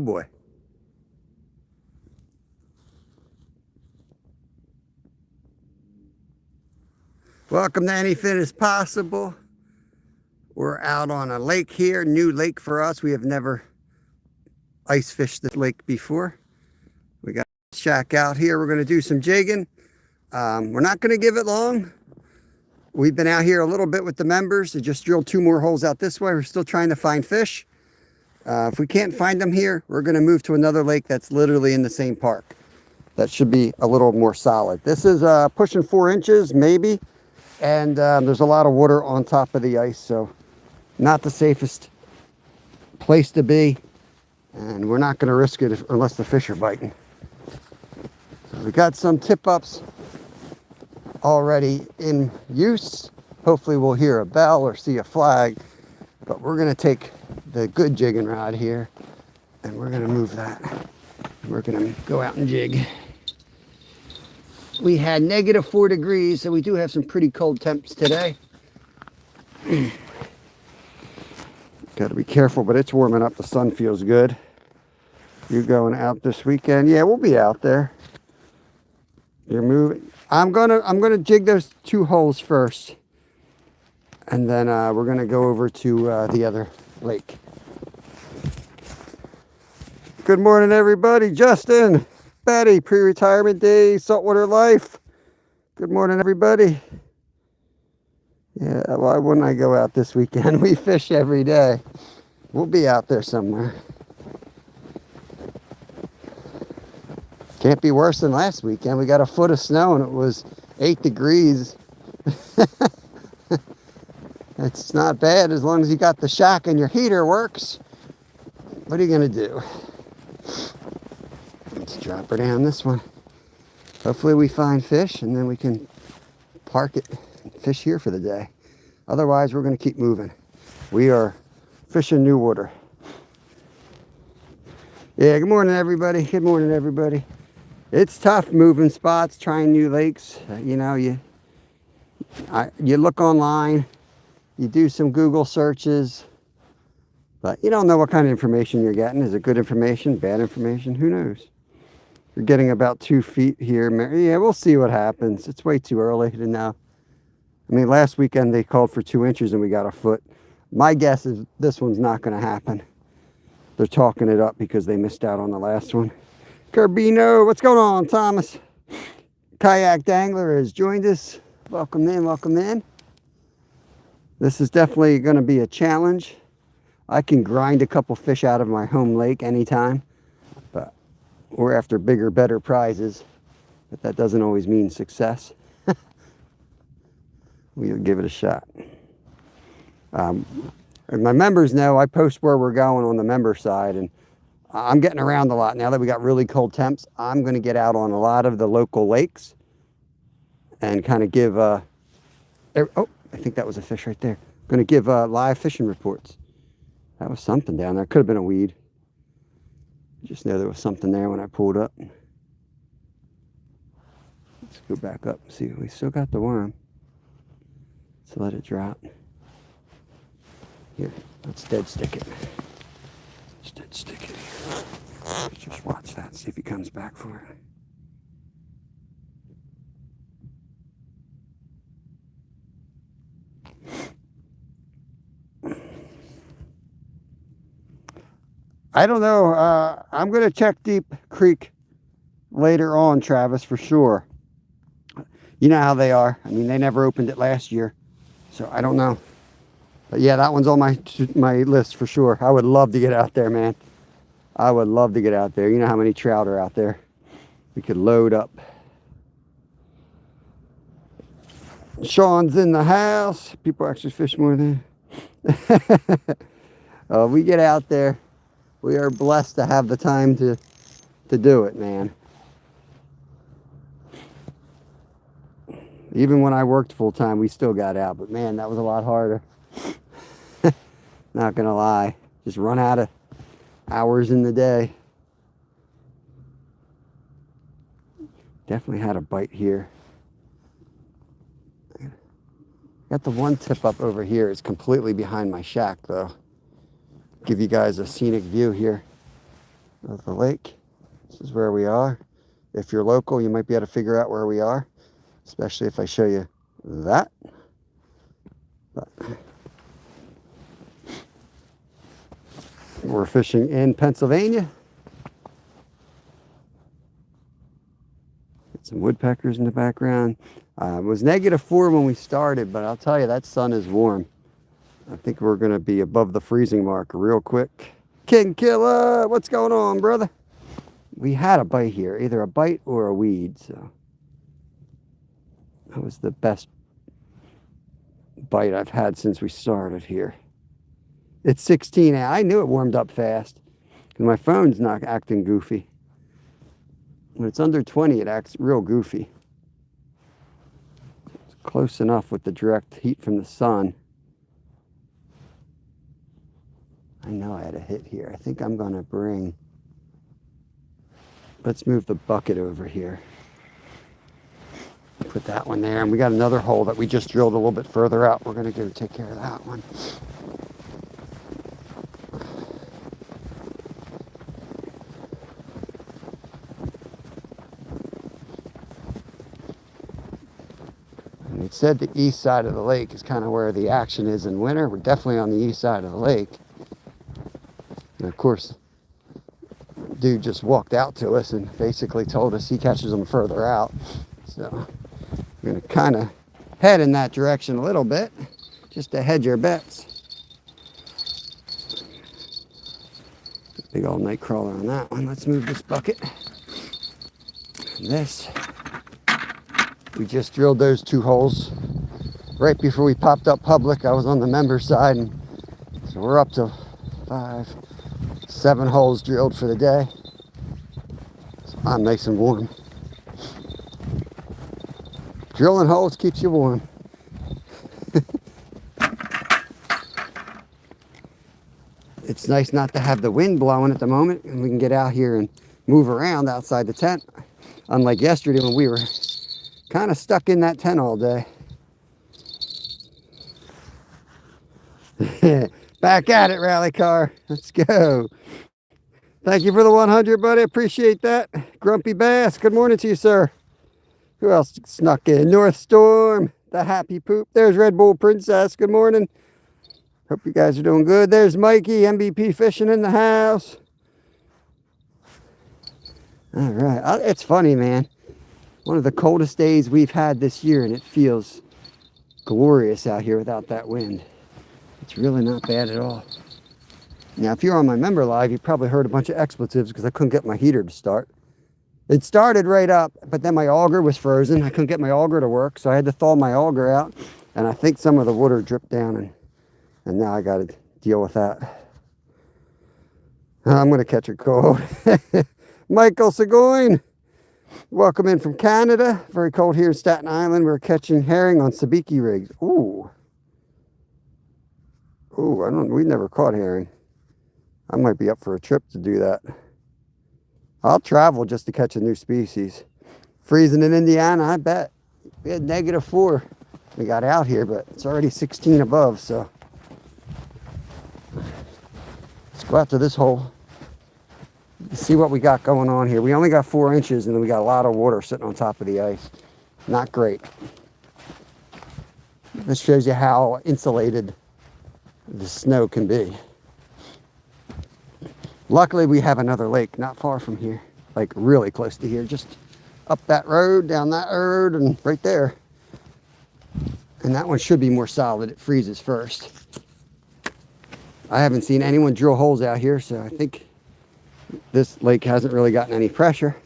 boy. Welcome to Anything is Possible. We're out on a lake here, new lake for us. We have never ice fished this lake before. We got a shack out here. We're going to do some jigging. We're not going to give it long. We've been out here a little bit with the members. They just drilled 2 more holes out this way. We're still trying to find fish. If we can't find them here, we're going to move to another lake that's literally in the same park. That should be a little more solid. This is pushing 4 inches, maybe. And there's a lot of water on top of the ice, so not the safest place to be. And we're not going to risk it unless the fish are biting. So we got some tip-ups already in use. Hopefully we'll hear a bell or see a flag. But we're going to take the good jigging rod here, and we're going to move that. And we're going to go out and jig. We had -4 degrees, so we do have some pretty cold temps today. Got to be careful, but it's warming up. The sun feels good. You going out this weekend? Yeah, we'll be out there. You're moving. I'm gonna jig those 2 holes first, and then we're gonna go over to the other lake. Good morning, everybody. Justin, Betty, pre-retirement day, saltwater life. Good morning, everybody. Yeah, why wouldn't I go out this weekend? We fish every day. We'll be out there somewhere. Can't be worse than last weekend. We got a foot of snow and it was 8 degrees. It's not bad as long as you got the shack and your heater works. What are you gonna do? Let's drop her down this one. Hopefully we find fish and then we can park it and fish here for the day. Otherwise, we're going to keep moving. We are fishing new water. Yeah, good morning, everybody. Good morning, everybody. It's tough moving spots, trying new lakes. You know, you look online, you do some Google searches, but you don't know what kind of information you're getting. Is it good information, bad information? Who knows? We're getting about 2 feet here. Yeah, we'll see what happens. It's way too early to know. I mean, last weekend they called for 2 inches and we got a foot. My guess is this one's not going to happen. They're talking it up because they missed out on the last one. Carbino, what's going on, Thomas? Kayak Dangler has joined us. Welcome in, welcome in. This is definitely going to be a challenge. I can grind a couple fish out of my home lake anytime, but we're after bigger, better prizes. But that doesn't always mean success. We'll give it a shot. And my members know I post where we're going on the member side, and I'm getting around a lot. Now that we got really cold temps, I'm going to get out on a lot of the local lakes and kind of give, oh, I think that was a fish right there. I'm going to give live fishing reports. That was something down there. Could have been a weed. Just know there was something there when I pulled up. Let's go back up and see. We still got the worm. So let it drop. Here, let's dead stick it. Let's dead stick it here. Let's just watch that, see if he comes back for it. I don't know. I'm going to check Deep Creek later on, Travis, for sure. You know how they are. I mean, they never opened it last year. So I don't know. But yeah, that one's on my list for sure. I would love to get out there, man. I would love to get out there. You know how many trout are out there. We could load up. Sean's in the house. People actually fish more than... we get out there. We are blessed to have the time to do it, man. Even when I worked full time, we still got out. But man, that was a lot harder. Not gonna lie. Just run out of hours in the day. Definitely had a bite here. Got the one tip up over here. It's completely behind my shack though. Give you guys a scenic view here. of the lake. This is where we are. If you're local, you might be able to figure out where we are, especially if I show you that. But we're fishing in Pennsylvania. Got some woodpeckers in the background. It was -4 when we started, but I'll tell you, that sun is warm. I think we're going to be above the freezing mark real quick. King Killer, what's going on, brother? We had a bite here, either a bite or a weed, so that was the best bite I've had since we started here. It's 16. I knew it warmed up fast because my phone's not acting goofy. When it's under 20, it acts real goofy. It's close enough with the direct heat from the sun. I know I had a hit here. I think I'm going to bring... Let's move the bucket over here. Put that one there. And we got another hole that we just drilled a little bit further out. We're going to go take care of that one. And it said the east side of the lake is kind of where the action is in winter. We're definitely on the east side of the lake. And of course, dude just walked out to us and basically told us he catches them further out. So we're going to kind of head in that direction a little bit just to hedge your bets. Big old night crawler on that one. Let's move this bucket. And this. We just drilled those 2 holes right before we popped up public. I was on the member side, and so we're up to 5, 7 holes drilled for the day. So I'm nice and warm. Drilling holes keeps you warm. It's nice not to have the wind blowing at the moment, and we can get out here and move around outside the tent. Unlike yesterday when we were kind of stuck in that tent all day. Back at it, rally car. Let's go. Thank you for the 100, buddy. Appreciate that. Grumpy Bass, good morning to you, sir. Who else snuck in? North Storm, the Happy Poop. There's Red Bull Princess. Good morning. Hope you guys are doing good. There's Mikey, MVP Fishing in the house. All right. It's funny, man. One of the coldest days we've had this year, and it feels glorious out here without that wind. It's really not bad at all. Now, if you're on my member live, you probably heard a bunch of expletives because I couldn't get my heater to start. It started right up, but then my auger was frozen. I couldn't get my auger to work, so I had to thaw my auger out, and I think some of the water dripped down, and now I got to deal with that. I'm going to catch a cold. Michael Seguin. Welcome in from Canada. Very cold here in Staten Island. We're catching herring on sabiki rigs. Ooh. Ooh, we've never caught herring. I might be up for a trip to do that. I'll travel just to catch a new species. Freezing in Indiana, I bet. We had -4. We got out here, but it's already 16 above, so. Let's go out to this hole. See what we got going on here. We only got 4 inches, and then we got a lot of water sitting on top of the ice. Not great. This shows you how insulated the snow can be. Luckily, we have another lake not far from here, like really close to here, just up that road, down that road, and right there. And that one should be more solid. It freezes first. I haven't seen anyone drill holes out here, so I think this lake hasn't really gotten any pressure.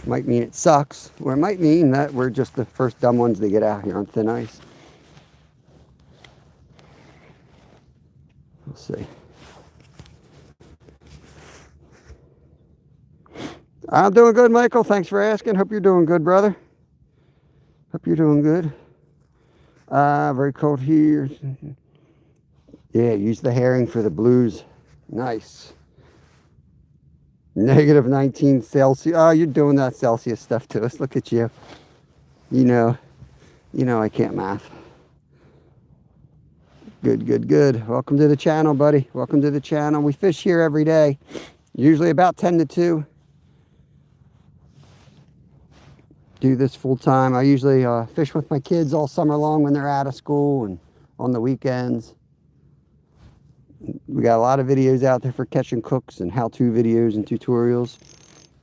Might mean it sucks, or it might mean that we're just the first dumb ones to get out here on thin ice. We'll see. I'm doing good, Michael. Thanks for asking. Hope you're doing good, brother. Hope you're doing good. Very cold here. Yeah, use the herring for the blues. Nice. -19 Celsius. Oh, you're doing that Celsius stuff to us. Look at you. You know I can't math. Good, good, good. Welcome to the channel, buddy. Welcome to the channel. We fish here every day. Usually about 10 to 2. Do this full time. I usually fish with my kids all summer long when they're out of school and on the weekends. We got a lot of videos out there for catching cooks and how-to videos and tutorials,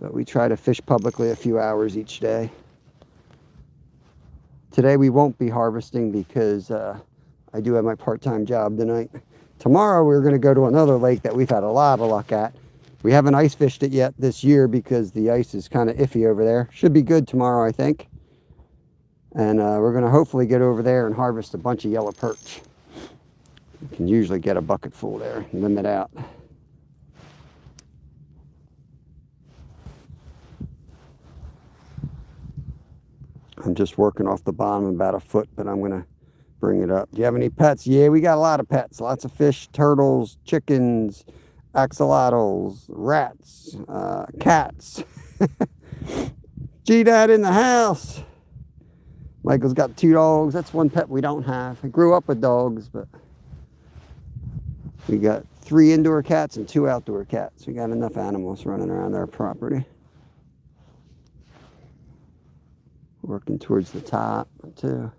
but we try to fish publicly a few hours each day. Today we won't be harvesting because I do have my part-time job tonight. Tomorrow we're going to go to another lake that we've had a lot of luck at. We haven't ice fished it yet this year because the ice is kind of iffy over there. Should be good tomorrow, I think. And we're going to hopefully get over there and harvest a bunch of yellow perch. You can usually get a bucket full there and limit out. I'm just working off the bottom about a foot, but I'm going to bring it up. Do you have any pets? Yeah, we got a lot of pets. Lots of fish, turtles, chickens, axolotls, rats, cats. G-Dad in the house. Michael's got 2 dogs. That's one pet we don't have. I grew up with dogs, but we got 3 indoor cats and 2 outdoor cats. We got enough animals running around our property. Working towards the top, too.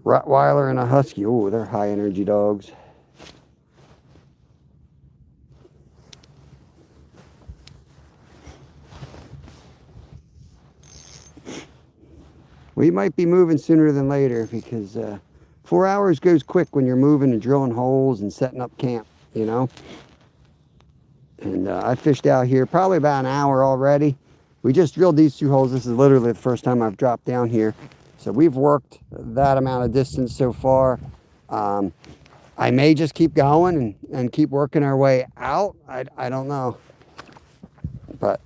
Rottweiler and a Husky. Oh, they're high energy dogs. We might be moving sooner than later because 4 hours goes quick when you're moving and drilling holes and setting up camp, you know. And I fished out here probably about an hour already. We just drilled these 2 holes. This is literally the first time I've dropped down here. So we've worked that amount of distance so far. I may just keep going and keep working our way out. I don't know. But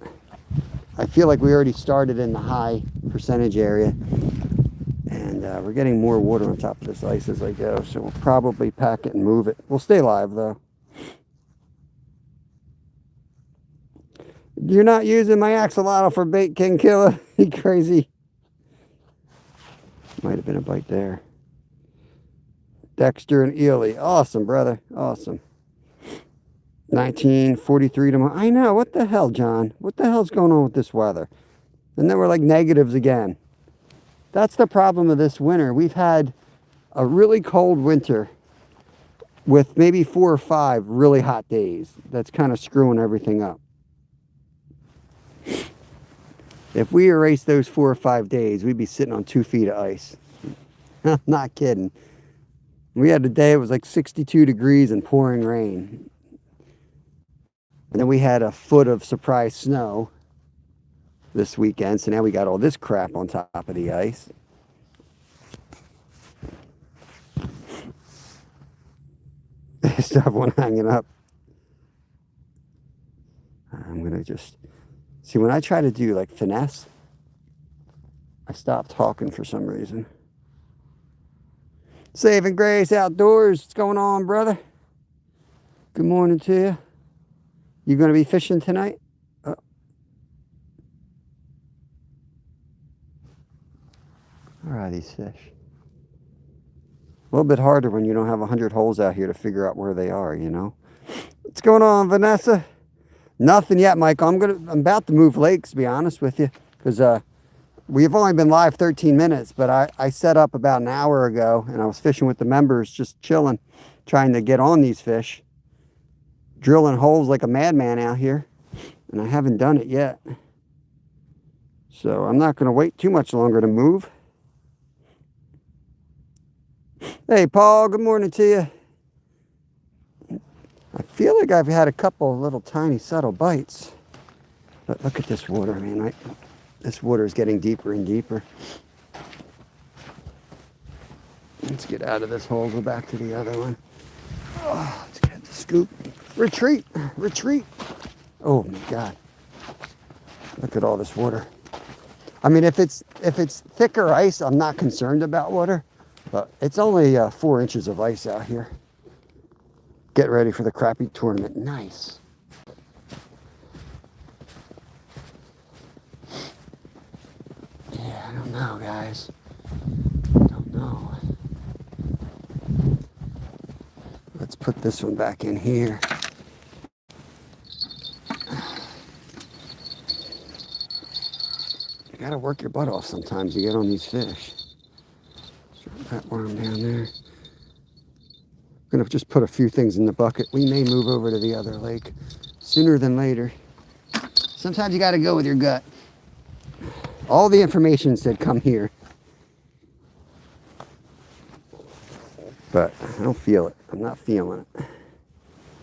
I feel like we already started in the high percentage area. And we're getting more water on top of this ice as I go. So we'll probably pack it and move it. We'll stay live though. You're not using my axolotl for bait, King Killer. You crazy. Might have been a bite there. Dexter and Ely. Awesome, brother. Awesome. 1943 tomorrow. I know. What the hell, John? What the hell's going on with this weather? And then we're like negatives again. That's the problem of this winter. We've had a really cold winter with maybe 4 or 5 really hot days. That's kind of screwing everything up. If we erase those 4 or 5 days, we'd be sitting on 2 feet of ice. I'm not kidding. We had a day it was like 62 degrees and pouring rain. And then we had a foot of surprise snow this weekend. So now we got all this crap on top of the ice. I still have one hanging up. I'm going to just... See, when I try to do like finesse, I stop talking for some reason. Saving Grace Outdoors. What's going on, brother? Good morning to you. You going to be fishing tonight? Oh. Where are these fish? A little bit harder when you don't have 100 holes out here to figure out where they are, you know? What's going on, Vanessa? Nothing yet, Michael. I'm about to move lakes, to be honest with you, because we've only been live 13 minutes, but I set up about an hour ago, and I was fishing with the members, just chilling, trying to get on these fish, drilling holes like a madman out here, and I haven't done it yet. So I'm not going to wait too much longer to move. Hey, Paul, good morning to you. I feel like I've had a couple of little tiny subtle bites. But look at this water, man. This water is getting deeper and deeper. Let's get out of this hole, go back to the other one. Oh, let's get the scoop. Retreat, retreat. Oh my God. Look at all this water. I mean, if it's thicker ice, I'm not concerned about water. But it's only 4 inches of ice out here. Get ready for the crappie tournament. Nice. Yeah, I don't know, guys. Don't know. Let's put this one back in here. You gotta work your butt off sometimes to get on these fish. Drop that worm down there. I'm gonna just put a few things in the bucket. We may move over to the other lake sooner than later. Sometimes you gotta go with your gut. All the information said come here. But I don't feel it. I'm not feeling it.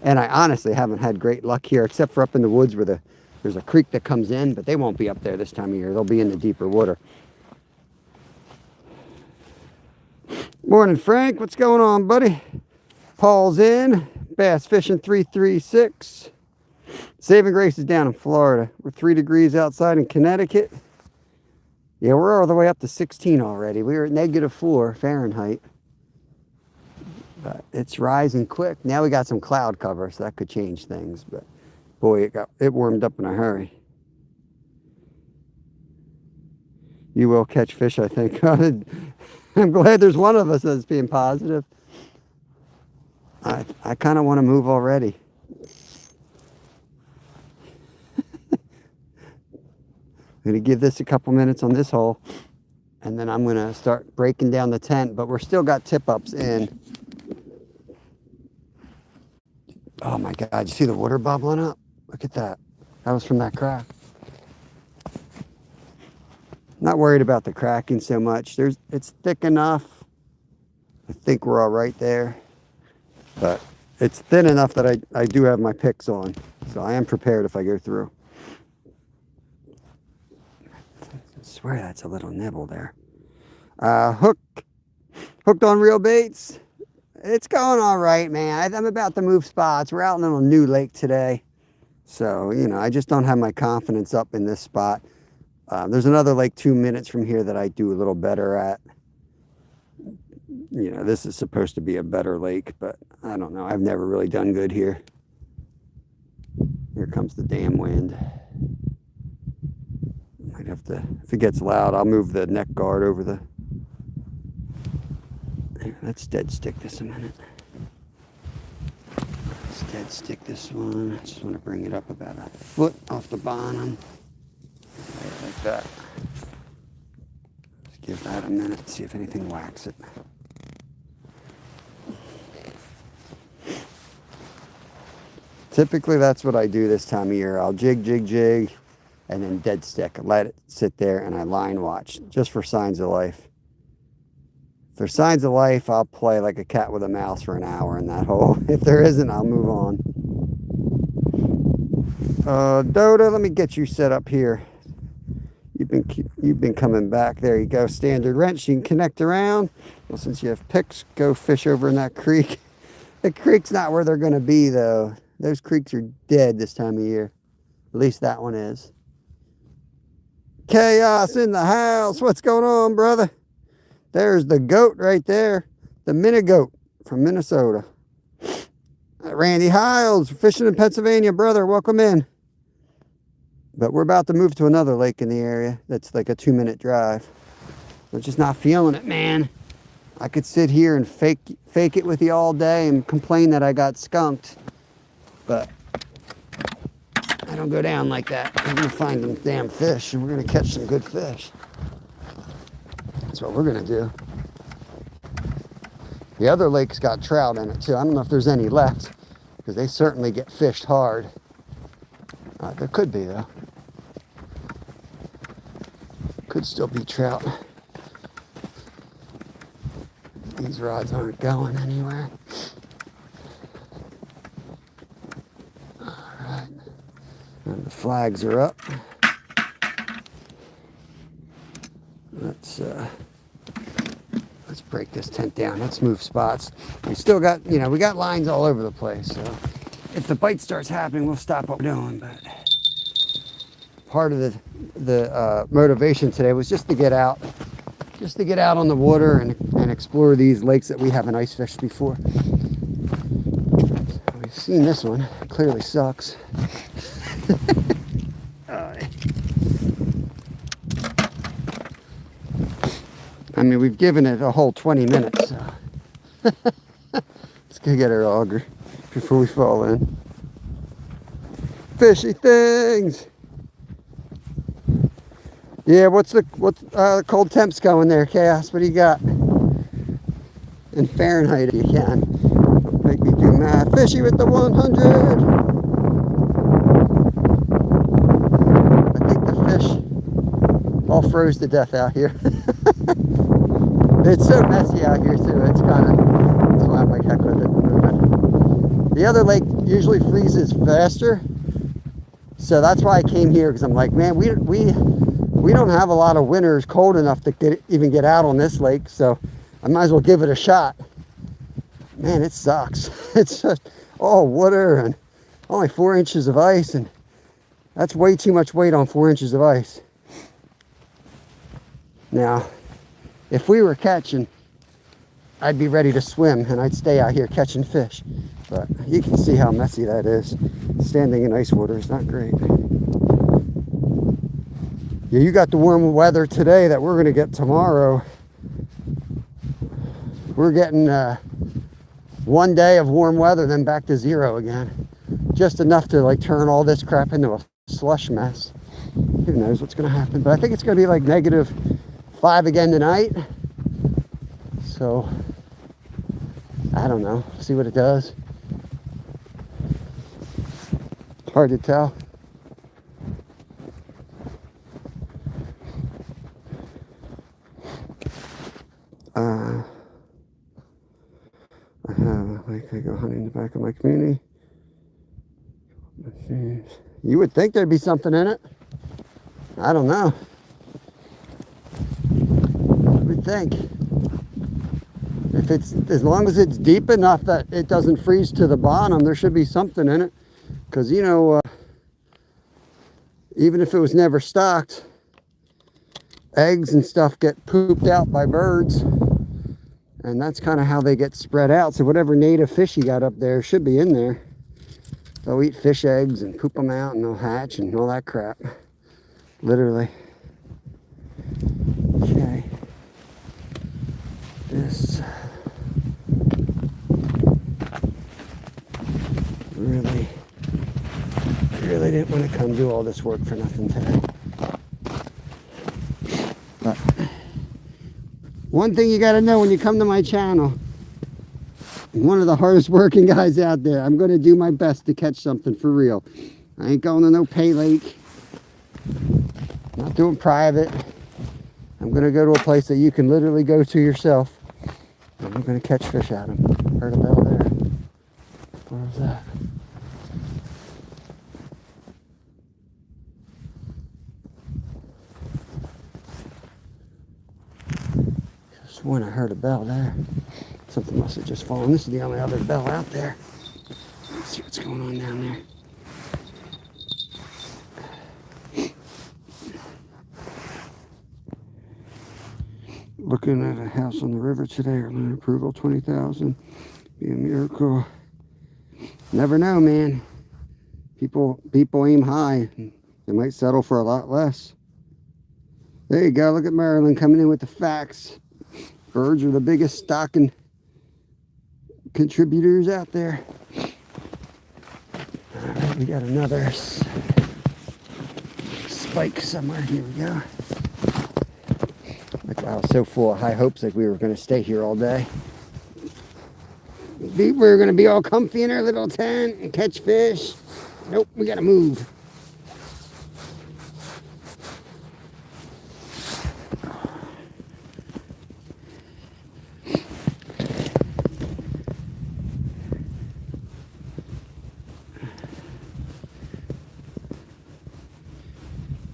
And I honestly haven't had great luck here, except for up in the woods where there's a creek that comes in, but they won't be up there this time of year. They'll be in the deeper water. Morning, Frank. What's going on, buddy? Paul's in. Bass Fishing 336. Saving Grace is down in Florida. We're 3 degrees outside in Connecticut. Yeah, we're all the way up to 16 already. We were at -4 Fahrenheit. But it's rising quick. Now we got some cloud cover, so that could change things. But boy, it warmed up in a hurry. You will catch fish, I think. I'm glad there's one of us that's being positive. I kind of want to move already. I'm going to give this a couple minutes on this hole, and then I'm going to start breaking down the tent, but we're still got tip-ups in. Oh my God, you see the water bubbling up? Look at that. That was from that crack. Not worried about the cracking so much. It's thick enough. I think we're all right there. But it's thin enough that I do have my picks on. So I am prepared if I go through. I swear that's a little nibble there. Hooked on reel baits. It's going all right, man. I'm about to move spots. We're out in a new lake today. So, you know, I just don't have my confidence up in this spot. There's another lake 2 minutes from here that I do a little better at. You know, this is supposed to be a better lake, but I don't know. I've never really done good here. Here comes the damn wind. Might have to, if it gets loud, I'll move the neck guard over the... Here, let's dead stick this a minute. Let's dead stick this one. I just want to bring it up about a foot off the bottom. Right, like that. Let's give that a minute, see if anything whacks it. Typically, that's what I do this time of year. I'll jig, and then dead stick. Let it sit there, and I line watch, just for signs of life. If there's signs of life, I'll play like a cat with a mouse for an hour in that hole. If there isn't, I'll move on. Dota, let me get you set up here. You've been coming back. There you go. Standard wrench. You can connect around. Well, since you have picks, go fish over in that creek. The creek's not where they're going to be, though. Those creeks are dead this time of year. At least that one is. Chaos in the house. What's going on, brother? There's the goat right there. The mini goat from Minnesota. Randy Hiles, fishing in Pennsylvania, brother. Welcome in. But we're about to move to another lake in the area that's like a 2-minute drive. We're just not feeling it, man. I could sit here and fake it with you all day and complain that I got skunked. But I don't go down like that. We're going to find them damn fish, and we're going to catch some good fish. That's what we're going to do. The other lake's got trout in it, too. I don't know if there's any left, because they certainly get fished hard. There could be, though. Could still be trout. These rods aren't going anywhere. All right. And the flags are up. Let's break this tent down. Let's move spots. We still got, you know, we got lines all over the place. So if the bite starts happening, we'll stop what we're doing. But part of the motivation today was just to get out on the water and explore these lakes that we haven't ice fished before. We've seen this one. It clearly sucks. I mean, we've given it a whole 20 minutes. So. Let's go get our auger. before we fall in. Fishy things. Yeah, what's cold temps going there, Chaos? What do you got? In Fahrenheit if you can. Don't make me do math. Fishy with the 100. I think the fish all froze to death out here. It's so messy out here too. That's why I'm like heck with it. The other lake usually freezes faster. So that's why I came here, because I'm like, man, we don't have a lot of winters cold enough to even get out on this lake, so I might as well give it a shot. Man, it sucks. It's just all water and only 4 inches of ice, and that's way too much weight on 4 inches of ice. Now, if we were catching, I'd be ready to swim and I'd stay out here catching fish. But you can see how messy that is. Standing in ice water is not great. Yeah, you got the warm weather today that we're going to get tomorrow. We're getting 1 day of warm weather, then back to 0 again. Just enough to like turn all this crap into a slush mess. Who knows what's going to happen. But I think it's going to be like -5 again tonight. So, I don't know. See what it does. Hard to tell. I go hunting in the back of my community. You would think there'd be something in it. I don't know. What do you think? If it's, as long as it's deep enough that it doesn't freeze to the bottom, there should be something in it. Because, you know, even if it was never stocked, eggs and stuff get pooped out by birds. And that's kind of how they get spread out. So whatever native fish you got up there should be in there. They'll eat fish eggs and poop them out and they'll hatch and all that crap. Literally. Okay. This really didn't want to come do all this work for nothing today. But one thing you got to know when you come to my channel, I'm one of the hardest working guys out there. I'm going to do my best to catch something for real. I ain't going to no pay lake. Not doing private. I'm going to go to a place that you can literally go to yourself. And I'm going to catch fish at them. Heard a bell there. Where was that? When I heard a bell there. Something must have just fallen. This is the only other bell out there. Let's see what's going on down there. Looking at a house on the river today. Loan approval 20,000. Be a miracle. Never know, man. People aim high. They might settle for a lot less. There you go. Look at Maryland coming in with the facts. Birds are the biggest stocking contributors out there. All right, we got another spike somewhere. Here we go. Like, I was so full of high hopes like we were going to stay here all day. We were going to be all comfy in our little tent and catch fish. Nope, we got to move.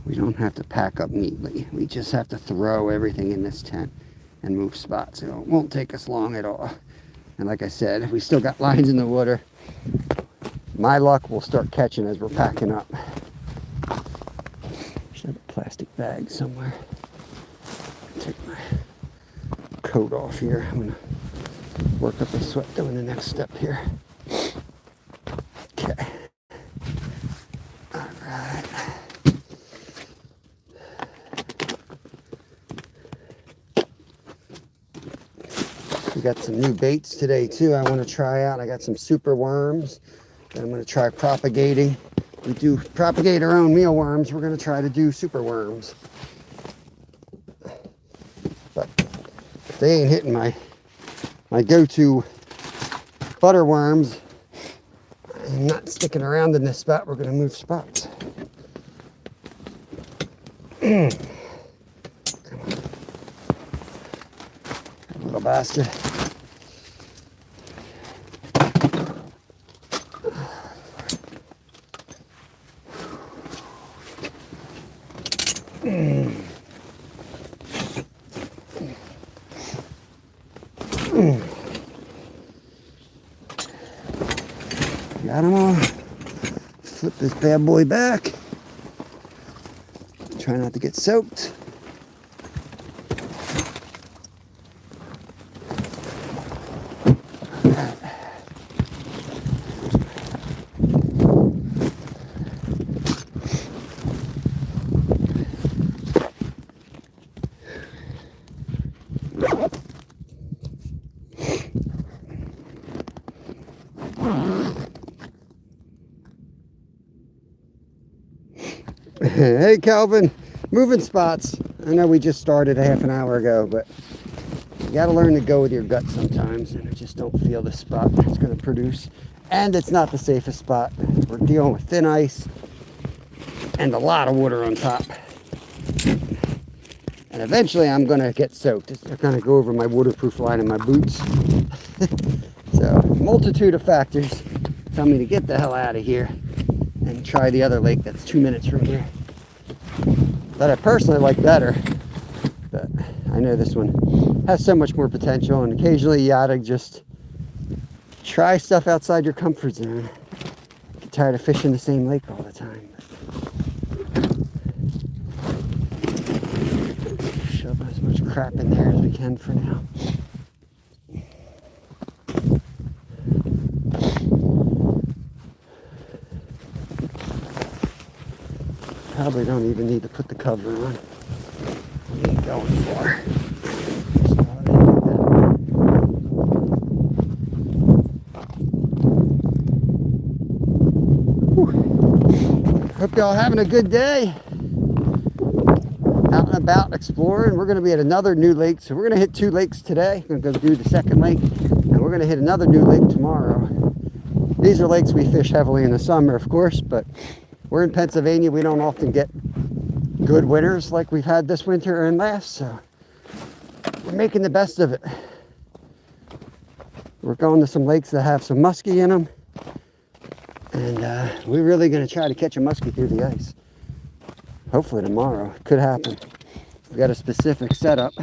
We don't have to pack up neatly. We just have to throw everything in this tent and move spots. It won't take us long at all. And like I said, we still got lines in the water. My luck, we'll start catching as we're packing up. Should have a plastic bag somewhere. Take my coat off here. I'm gonna work up a sweat doing the next step here. Okay. All right. We got some new baits today too I want to try out. I got some super worms that I'm going to try propagating. We do propagate our own mealworms. We're going to try to do super worms. But if they ain't hitting my go-to butter worms, I'm not sticking around in this spot. We're going to move spots. Little bastard. Got them all. Flip this bad boy back. Try not to get soaked. Hey Calvin, moving spots. I know we just started a half an hour ago, but you got to learn to go with your gut sometimes, and I just don't feel the spot that's going to produce. And it's not the safest spot. We're dealing with thin ice and a lot of water on top. And eventually I'm going to get soaked. It's going to go over my waterproof line in my boots. So, multitude of factors tell me to get the hell out of here and try the other lake that's 2 minutes from here, that I personally like better. But I know this one has so much more potential, and occasionally you gotta just try stuff outside your comfort zone. Get tired of fishing the same lake all the time. Shove as much crap in there as we can for now. Probably don't even need to put the cover on. What are you going for? Hope y'all having a good day. Out and about exploring. We're going to be at another new lake. So we're going to hit 2 lakes today. We're going to go do the second lake. And we're going to hit another new lake tomorrow. These are lakes we fish heavily in the summer, of course, but we're in Pennsylvania. We don't often get good winters like we've had this winter and last, so we're making the best of it. We're going to some lakes that have some muskie in them, and we're really going to try to catch a muskie through the ice. Hopefully tomorrow. It could happen. We've got a specific setup.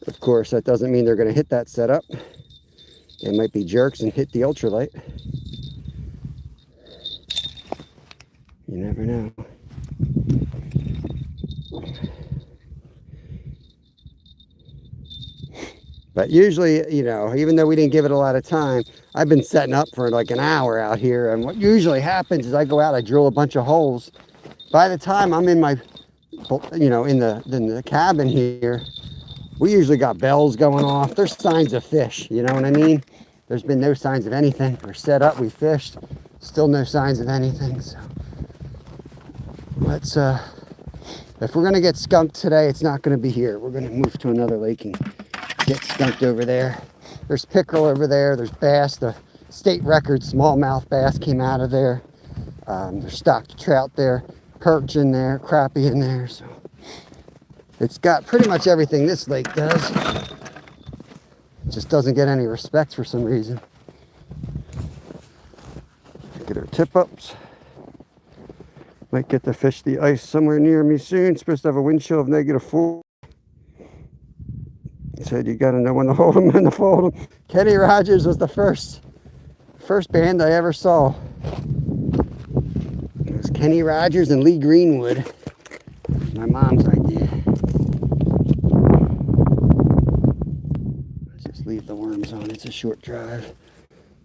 Of course, that doesn't mean they're going to hit that setup. They might be jerks and hit the ultralight. You never know. But usually, you know, even though we didn't give it a lot of time, I've been setting up for like an hour out here. And what usually happens is I go out, I drill a bunch of holes. By the time I'm in my, you know, in the cabin here, we usually got bells going off. There's signs of fish, you know what I mean? There's been no signs of anything. We're set up, we fished, still no signs of anything. So let's, if we're gonna get skunked today, it's not gonna be here. We're gonna move to another lake and get skunked over there. There's pickerel over there, there's bass. The state record smallmouth bass came out of there. There's stocked trout there, perch in there, crappie in there. So it's got pretty much everything this lake does. It just doesn't get any respect for some reason. Get our tip ups. Might get to fish the ice somewhere near me soon. It's supposed to have a wind chill of -4. He said you gotta know when to hold them and to fold them. Kenny Rogers was the first band I ever saw. It was Kenny Rogers and Lee Greenwood. It was my mom's idea. Let's just leave the worms on. It's a short drive.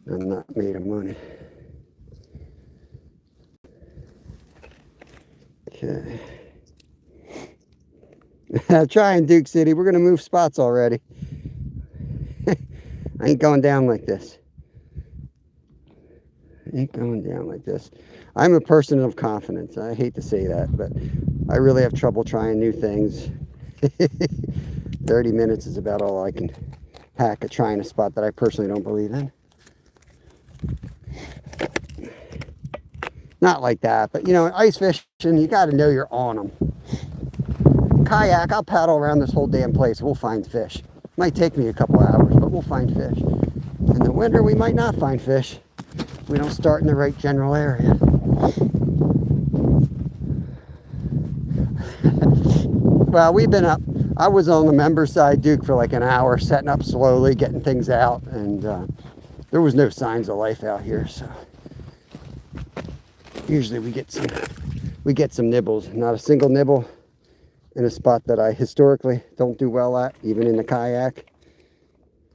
I'm not made of money. Okay. Trying Duke City. We're going to move spots already. I ain't going down like this. I ain't going down like this. I'm a person of confidence. I hate to say that, but I really have trouble trying new things. 30 minutes is about all I can hack at trying a spot that I personally don't believe in. Not like that, but you know, ice fishing, you got to know you're on them. Kayak, I'll paddle around this whole damn place. We'll find fish. Might take me a couple hours, but we'll find fish. In the winter, we might not find fish. We don't start in the right general area. Well, we've been up. I was on the member side, Duke, for like an hour, setting up slowly, getting things out, and there was no signs of life out here. So usually we get some nibbles. Not a single nibble in a spot that I historically don't do well at, even in the kayak.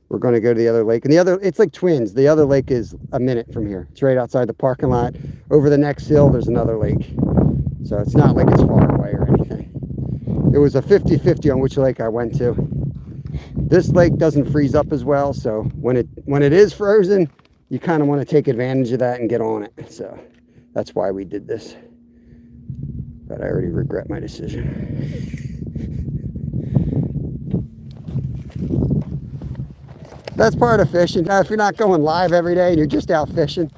We're going to go to the other lake, and it's like twins. The other lake is a minute from here. It's right outside the parking lot. Over the next hill, there's another lake. So it's not like it's far away or anything. It was a 50-50 on which lake I went to. This lake doesn't freeze up as well, so when it is frozen, you kind of want to take advantage of that and get on it. So that's why we did this. But I already regret my decision. That's part of fishing. Now, if you're not going live every day and you're just out fishing,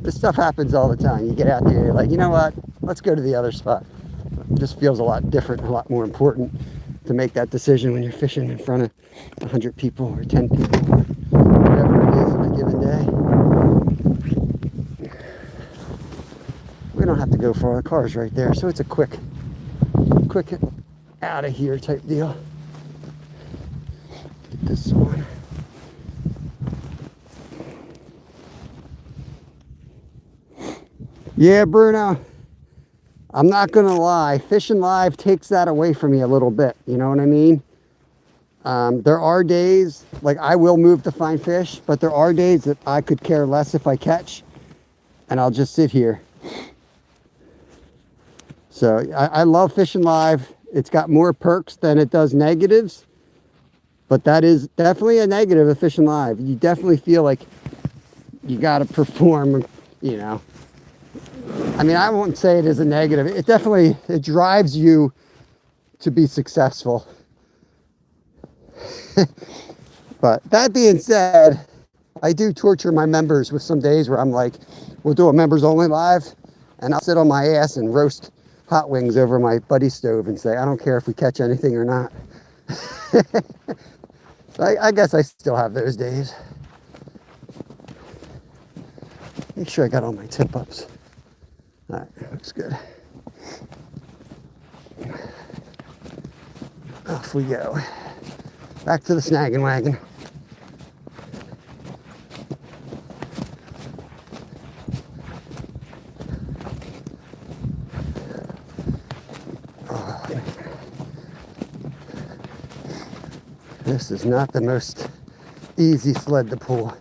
this stuff happens all the time. You get out there, you're like, you know what? Let's go to the other spot. It just feels a lot different, a lot more important to make that decision when you're fishing in front of 100 people or 10 people, or whatever it is on a given day. We don't have to go far. The car's right there, so it's a quick out of here type deal. Get this on. Yeah, Bruno, I'm not going to lie. Fishing live takes that away from me a little bit. You know what I mean? There are days, like I will move to find fish, but there are days that I could care less if I catch, and I'll just sit here. So I love fishing live. It's got more perks than it does negatives, but that is definitely a negative of fishing live. You definitely feel like you got to perform, you know. I mean, I won't say it is a negative. It definitely, it drives you to be successful. But that being said, I do torture my members with some days where I'm like, we'll do a members only live, and I'll sit on my ass and roast hot wings over my buddy's stove and say, I don't care if we catch anything or not. So I guess I still have those days. Make sure I got all my tip ups. All right, looks good. Off we go. Back to the snagging wagon. Oh, this is not the most easy sled to pull.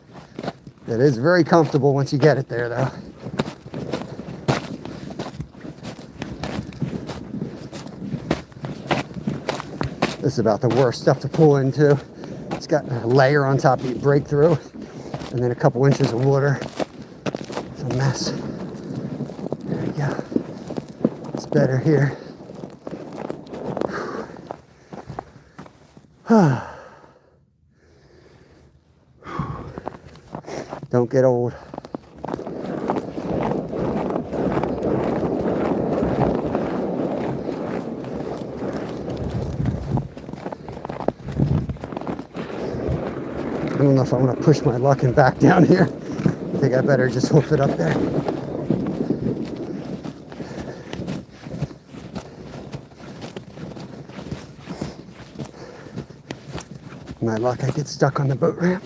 It is very comfortable once you get it there, though. This is about the worst stuff to pull into. It's got a layer on top that you break through, and then a couple inches of water. It's a mess. There we go. It's better here. Don't get old. I don't know if I want to push my luck and back down here. I think I better just hoof it up there. My luck, I get stuck on the boat ramp.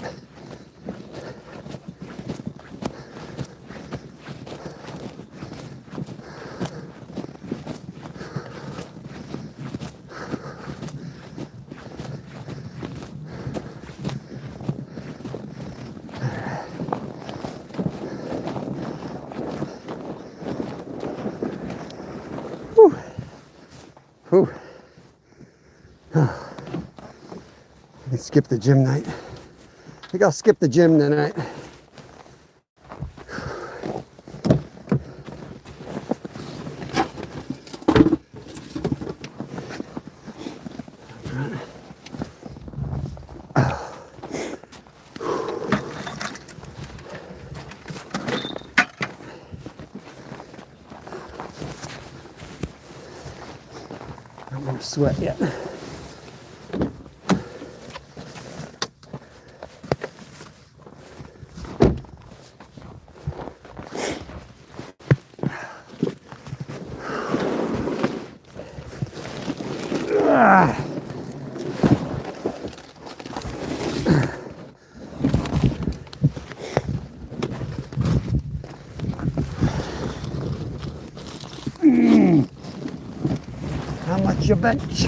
Whew. Oh. I can skip the gym night. think I'll skip the gym tonight. I'm gonna sweat yet. How much you bench?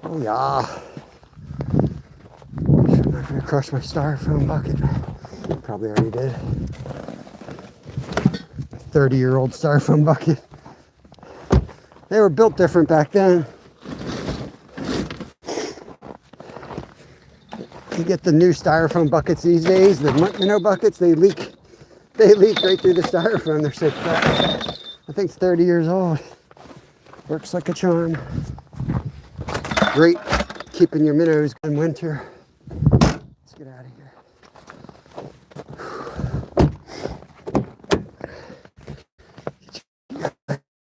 Oh yeah. I'm not gonna crush my styrofoam bucket. Probably already did. 30-year-old styrofoam bucket. They were built different back then. You get the new styrofoam buckets these days, the minnow buckets, they leak right through the styrofoam. They're so fat. I think it's 30 years old. Works like a charm. Great keeping your minnows in winter. Let's get out of here.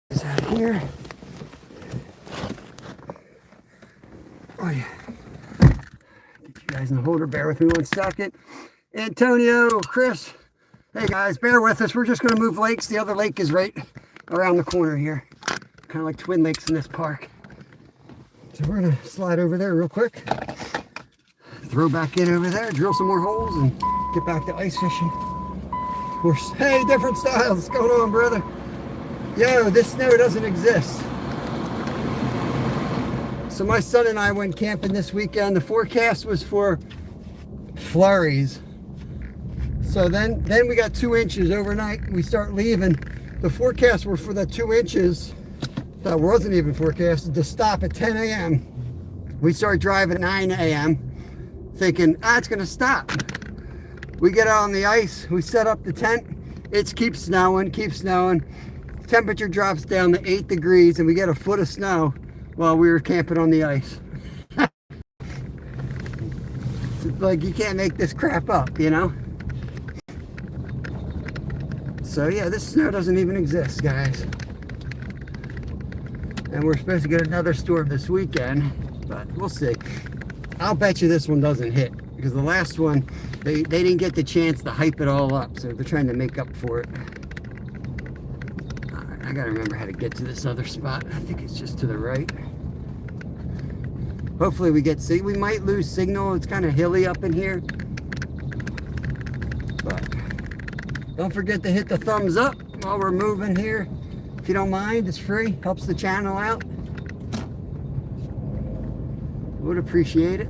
Get out of here. Oh yeah. Get you guys in the holder. Bear with me 1 second. Antonio, Chris. Hey guys, bear with us. We're just going to move lakes. The other lake is right around the corner here. Kind of like twin lakes in this park. So we're going to slide over there real quick. Throw back in over there, drill some more holes, and get back to ice fishing. Hey, different styles. What's going on, brother? Yo, this snow doesn't exist. So my son and I went camping this weekend. The forecast was for flurries. So then we got 2 inches overnight. We start leaving. The forecasts were for the 2 inches that wasn't even forecasted to stop at 10 a.m. We start driving at 9 a.m. thinking, it's going to stop. We get out on the ice. We set up the tent. It keeps snowing. Temperature drops down to 8 degrees and we get a foot of snow while we were camping on the ice. Like, you can't make this crap up, you know? So yeah, this snow doesn't even exist, guys. And we're supposed to get another storm this weekend, but we'll see. I'll bet you this one doesn't hit, because the last one, they didn't get the chance to hype it all up, so they're trying to make up for it. I gotta remember how to get to this other spot. I think it's just to the right. Hopefully we might lose signal. It's kind of hilly up in here. But don't forget to hit the thumbs up while we're moving here. If you don't mind, it's free. Helps the channel out. Would appreciate it.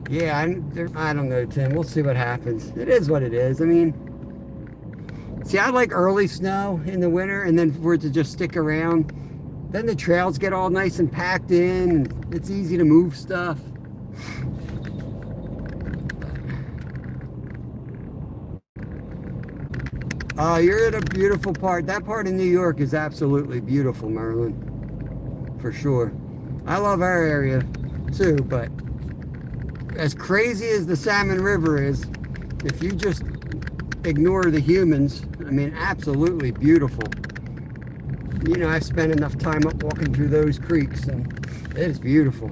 Yeah, I don't know, Tim. We'll see what happens. It is what it is. I mean, see, I like early snow in the winter, and then for it to just stick around. Then the trails get all nice and packed in, and it's easy to move stuff. Oh, you're in a beautiful part. That part of New York is absolutely beautiful, Merlin. For sure. I love our area too, but as crazy as the Salmon River is, if you just ignore the humans, I mean, absolutely beautiful. You know, I've spent enough time up walking through those creeks, and it is beautiful.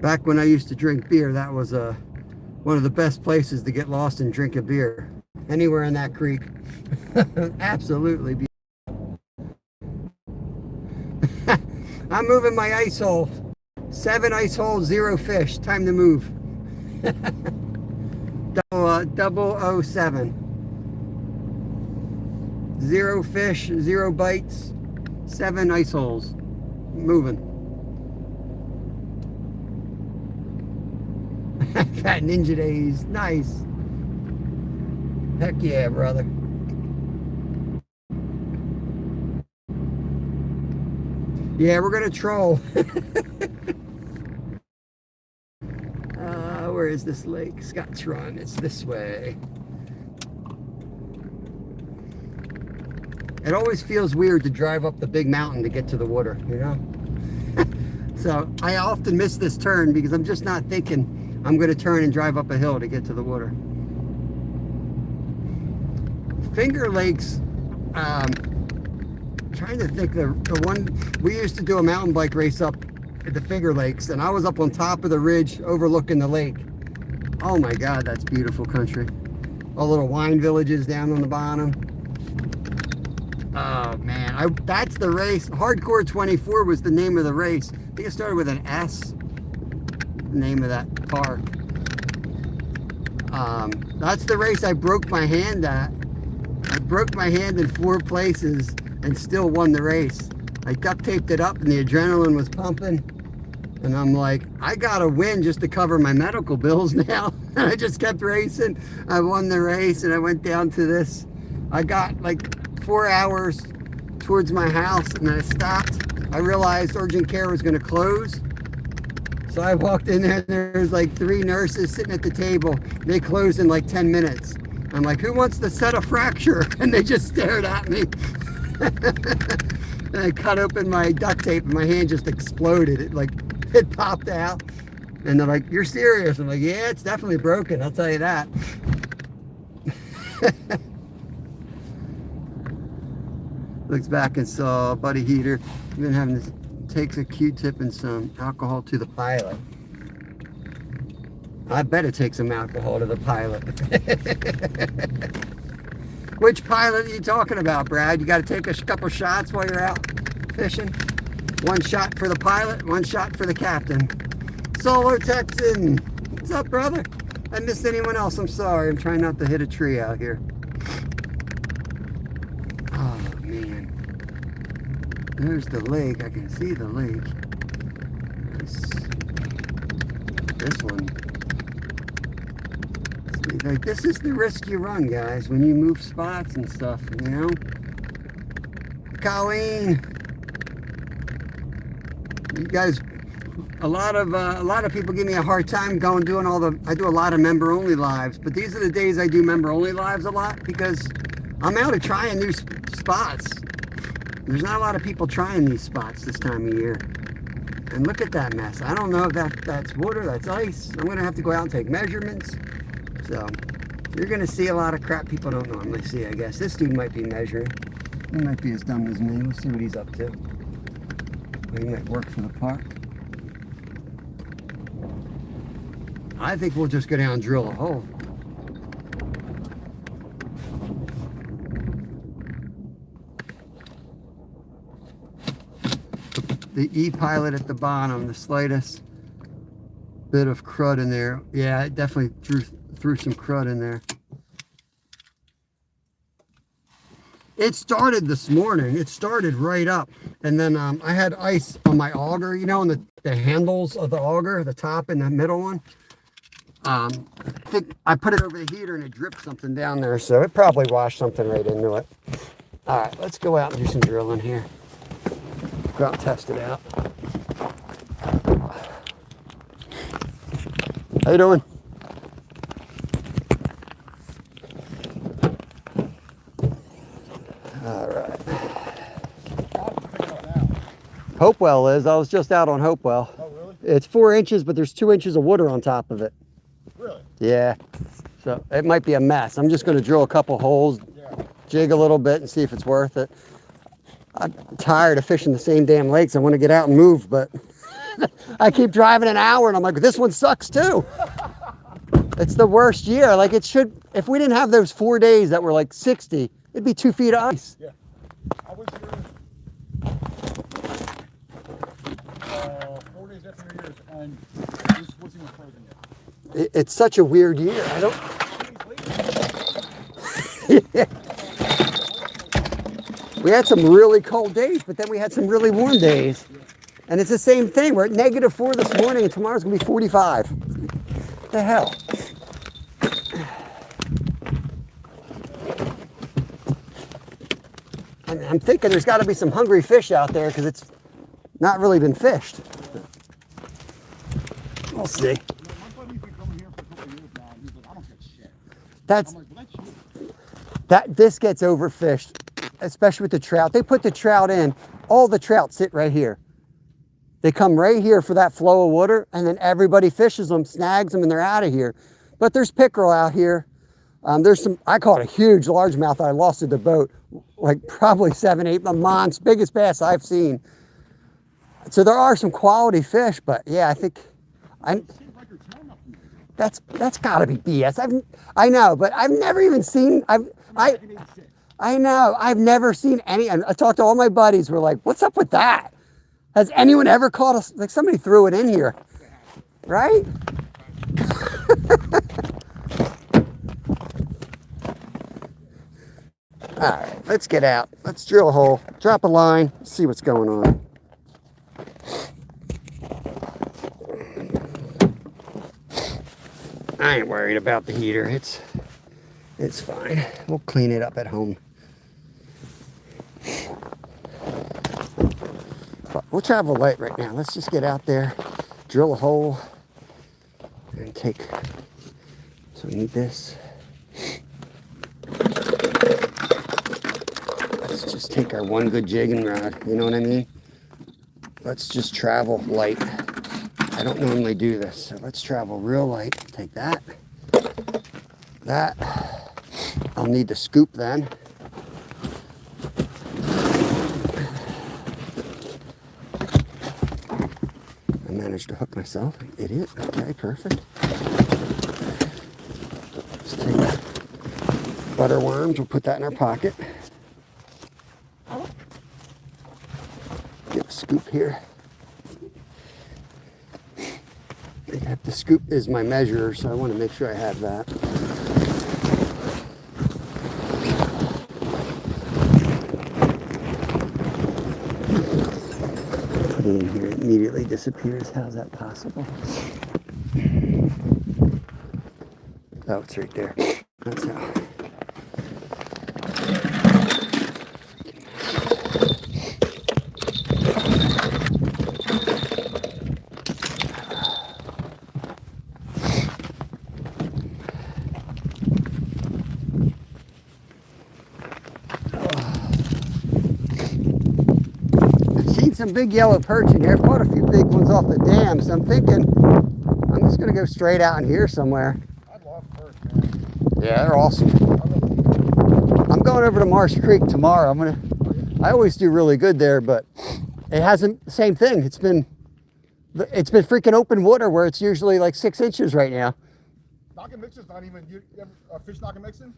Back when I used to drink beer, that was one of the best places to get lost and drink a beer. Anywhere in that creek. Absolutely beautiful. I'm moving my ice hole. 7 ice holes, 0 fish. Time to move. 007. 0 fish, 0 bites, 7 ice holes. Moving. Fat Ninja Days. Nice. Heck yeah, brother. Yeah, we're gonna troll. Where is this lake? Scotts Run. It's this way. It always feels weird to drive up the big mountain to get to the water, you know? So I often miss this turn because I'm just not thinking I'm gonna turn and drive up a hill to get to the water. Finger Lakes, trying to think, the one, we used to do a mountain bike race up at the Finger Lakes, and I was up on top of the ridge overlooking the lake. Oh my God, that's beautiful country. All little wine villages down on the bottom. Oh man, that's the race. Hardcore 24 was the name of the race. I think it started with an S, the name of that park. That's the race I broke my hand at. I broke my hand in 4 places and still won the race. I duct taped it up and the adrenaline was pumping. And I'm like, I gotta win just to cover my medical bills now. And I just kept racing. I won the race and I went down to this. I got like 4 hours towards my house and then I stopped. I realized urgent care was gonna close. So I walked in there and there's like 3 nurses sitting at the table. They closed in like 10 minutes. I'm like, who wants to set a fracture? And they just stared at me. And I cut open my duct tape and my hand just exploded. It popped out. And they're like, you're serious? I'm like, yeah, it's definitely broken, I'll tell you that. Looks back and saw Buddy Heater. Even having this, takes a Q-tip and some alcohol to the pilot. I bet it takes some alcohol to the pilot. Which pilot are you talking about, Brad? You got to take a couple shots while you're out fishing? 1 shot for the pilot, 1 shot for the captain. Solar Texan. What's up, brother? I missed anyone else. I'm sorry. I'm trying not to hit a tree out here. Oh, man. There's the lake. I can see the lake. This one. Like, this is the risk you run, guys, when you move spots and stuff, you know? Colleen, you guys, a lot of people give me a hard time doing I do a lot of member only lives, but these are the days I do member only lives a lot because I'm out of trying new spots. There's not a lot of people trying these spots this time of year. And look at that mess. I don't know if that's water, that's ice. I'm gonna have to go out and take measurements. So you're gonna see a lot of crap people don't normally see, I guess. This dude might be measuring. He might be as dumb as me. We'll see what he's up to. He might work for the park. I think we'll just go down and drill a hole. The E-Pilot at the bottom, the slightest bit of crud in there. Yeah, it definitely threw some crud in there. It started this morning. It started right up. And then I had ice on my auger, you know, on the handles of the auger, the top and the middle one. I think I put it over the heater and it dripped something down there. So it probably washed something right into it. All right, let's go out and do some drilling here. Go out and test it out. How you doing? All right. Hopewell is. I was just out on Hopewell. Oh, really? It's 4 inches, but there's 2 inches of water on top of it. Really? Yeah. So it might be a mess. I'm just going to drill a couple holes, jig a little bit, and see if it's worth it. I'm tired of fishing the same damn lakes. I want to get out and move, but I keep driving an hour, and I'm like, this one sucks too. It's the worst year. Like it should. If we didn't have those 4 days that were like 60, it'd be 2 feet of ice. Yeah. I was here 4 days after New Year's, and this wasn't even frozen yet. It's such a weird year. I don't. Yeah. We had some really cold days, but then we had some really warm days. And it's the same thing. We're at -4 this morning, and tomorrow's going to be 45. What the hell? I'm thinking there's got to be some hungry fish out there because it's not really been fished. We'll see. My buddy's been coming here for a couple of years now, and he's like, I don't get shit. That's I'm like, well, that's you. this gets overfished, especially with the trout. They put the trout in. All the trout sit right here. They come right here for that flow of water, and then everybody fishes them, snags them, and they're out of here. But there's pickerel out here. There's some, I caught a huge largemouth that I lost at the boat, like probably 7, 8 months, biggest bass I've seen. So there are some quality fish, but yeah, I think that's gotta be BS. I know, but I've never even seen, I know, I've never seen any, and I talked to all my buddies who were like, what's up with that? Has anyone ever caught us? Like somebody threw it in here, right? All right, let's get out. Let's drill a hole, drop a line, see what's going on. I ain't worried about the heater. It's fine. We'll clean it up at home. But we'll travel light right now. Let's just get out there, drill a hole, and take. So we need this. Let's just take our one good jigging rod. You know what I mean? Let's just travel light. I don't normally do this, so let's travel real light. Take that. That. I'll need the scoop then. I managed to hook myself. Idiot. Okay, perfect. Let's take butter worms. We'll put that in our pocket. Get a scoop here. The scoop is my measure, so I want to make sure I have that. Put it in here, it immediately disappears. How's that possible? Oh, it's right there. That's how. Some big yellow perch in here. I've caught a few big ones off the dam, so I'm thinking I'm just gonna go straight out in here somewhere. I love perch, man. Yeah, they're awesome. I'm going over to Marsh Creek tomorrow. I always do really good there, but it hasn't, same thing. It's been freaking open water where it's usually like 6 inches right now. Knocking mixing's not even, you ever fish knocking mixing?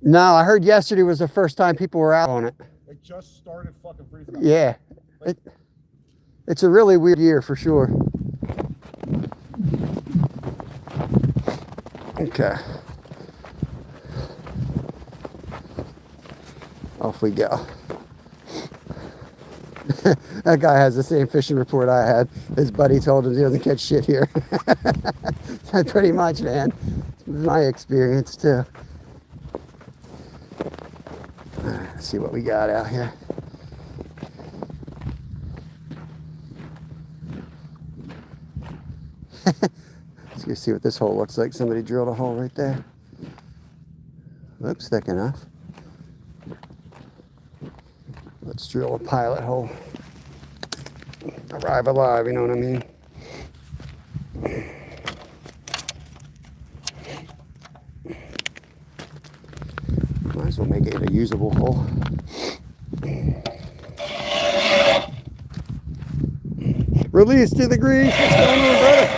No, I heard yesterday was the first time people were out on it. They just started fucking freezing up. Yeah. It's a really weird year for sure. Okay. Off we go. That guy has the same fishing report I had. His buddy told him he doesn't catch shit here. That's pretty much, man. My experience too. All right, let's see what we got out here. Let's go see what this hole looks like. Somebody drilled a hole right there. Looks thick enough. Let's drill a pilot hole. Arrive alive, you know what I mean? Might as well make it a usable hole. Release to the grease. What's going on, brother?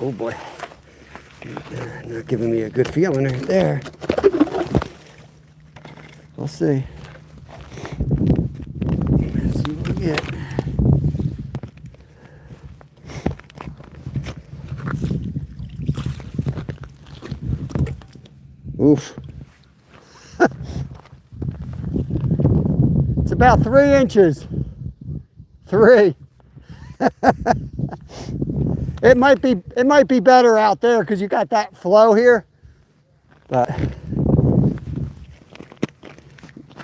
Oh boy. Not giving me a good feeling right there. We'll see. Let's see what we get. Oof. It's about 3 inches. 3. It might be better out there because you got that flow here. but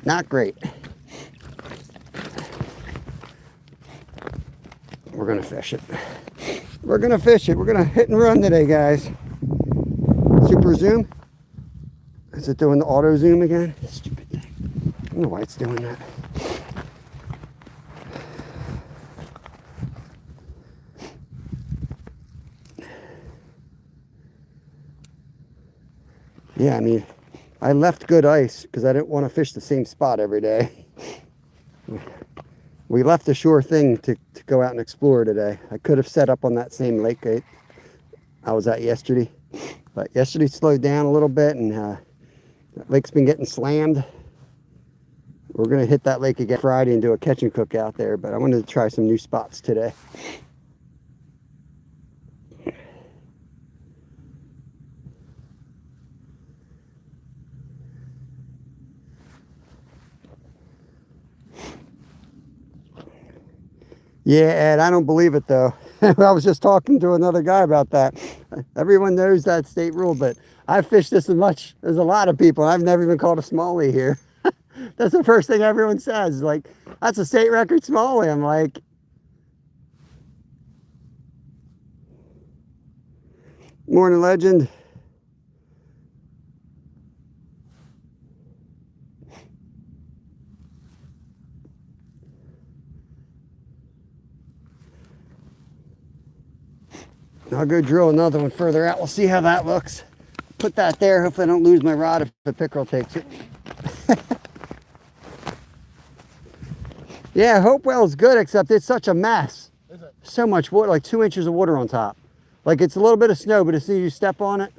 not great. We're gonna fish it. We're gonna fish it. We're gonna hit and run today, guys. Super zoom. Is it doing the auto zoom again? Stupid thing. I don't know why it's doing that. Yeah, I mean, I left good ice because I didn't want to fish the same spot every day. We left a sure thing to go out and explore today. I could have set up on that same lake I was at yesterday. But yesterday slowed down a little bit, and that lake's been getting slammed. We're going to hit that lake again Friday and do a catch and cook out there, but I wanted to try some new spots today. Yeah, Ed, I don't believe it though. I was just talking to another guy about that. Everyone knows that state rule, but I've fished this as much as a lot of people. I've never even caught a smallie here. That's the first thing everyone says. Like, that's a state record smallie. I'm like, morning, legend. I'll go drill another one further out. We'll see how that looks. Put that there. Hopefully I don't lose my rod if the pickerel takes it. Yeah, Hopewell's good, except it's such a mess. Is it? So much water, like 2 inches of water on top. Like, it's a little bit of snow, but as soon as you step on it,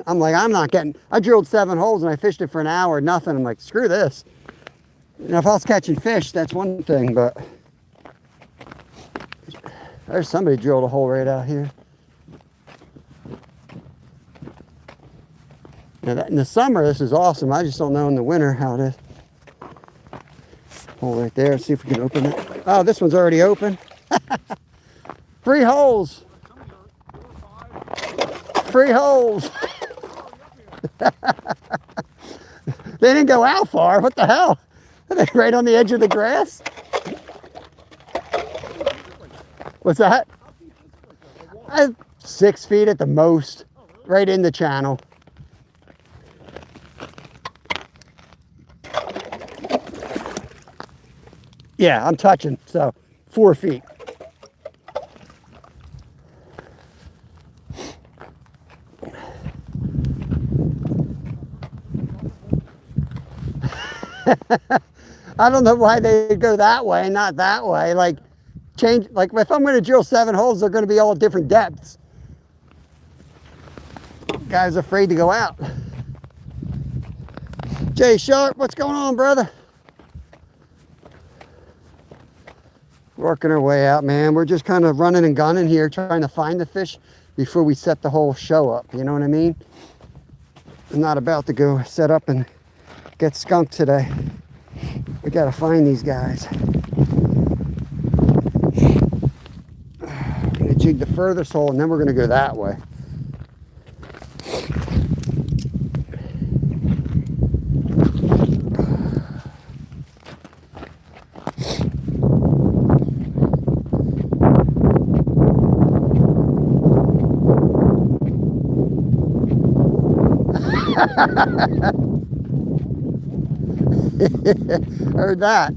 I'm like, I'm not getting, I drilled 7 holes and I fished it for an hour, nothing. I'm like, screw this. You know, if I was catching fish, that's one thing, but there's somebody drilled a hole right out here. Now that, in the summer, this is awesome. I just don't know in the winter how it is. Hole right there. Let's see if we can open it. Oh, this one's already open. 3 holes. 3 holes. They didn't go out far. What the hell? Are they right on the edge of the grass? What's that? 6 feet at the most, right in the channel. Yeah, I'm touching, so 4 feet. I don't know why they go that way and not that way. Like, change, like if I'm going to drill 7 holes, they're going to be all different depths. Guy's afraid to go out. Jay Sharp, what's going on, brother? Working our way out, man. We're just kind of running and gunning here, trying to find the fish before we set the whole show up. You know what I mean? I'm not about to go set up and get skunked today. We got to find these guys. I'm going to jig the furthest hole, and then we're going to go that way. Heard that.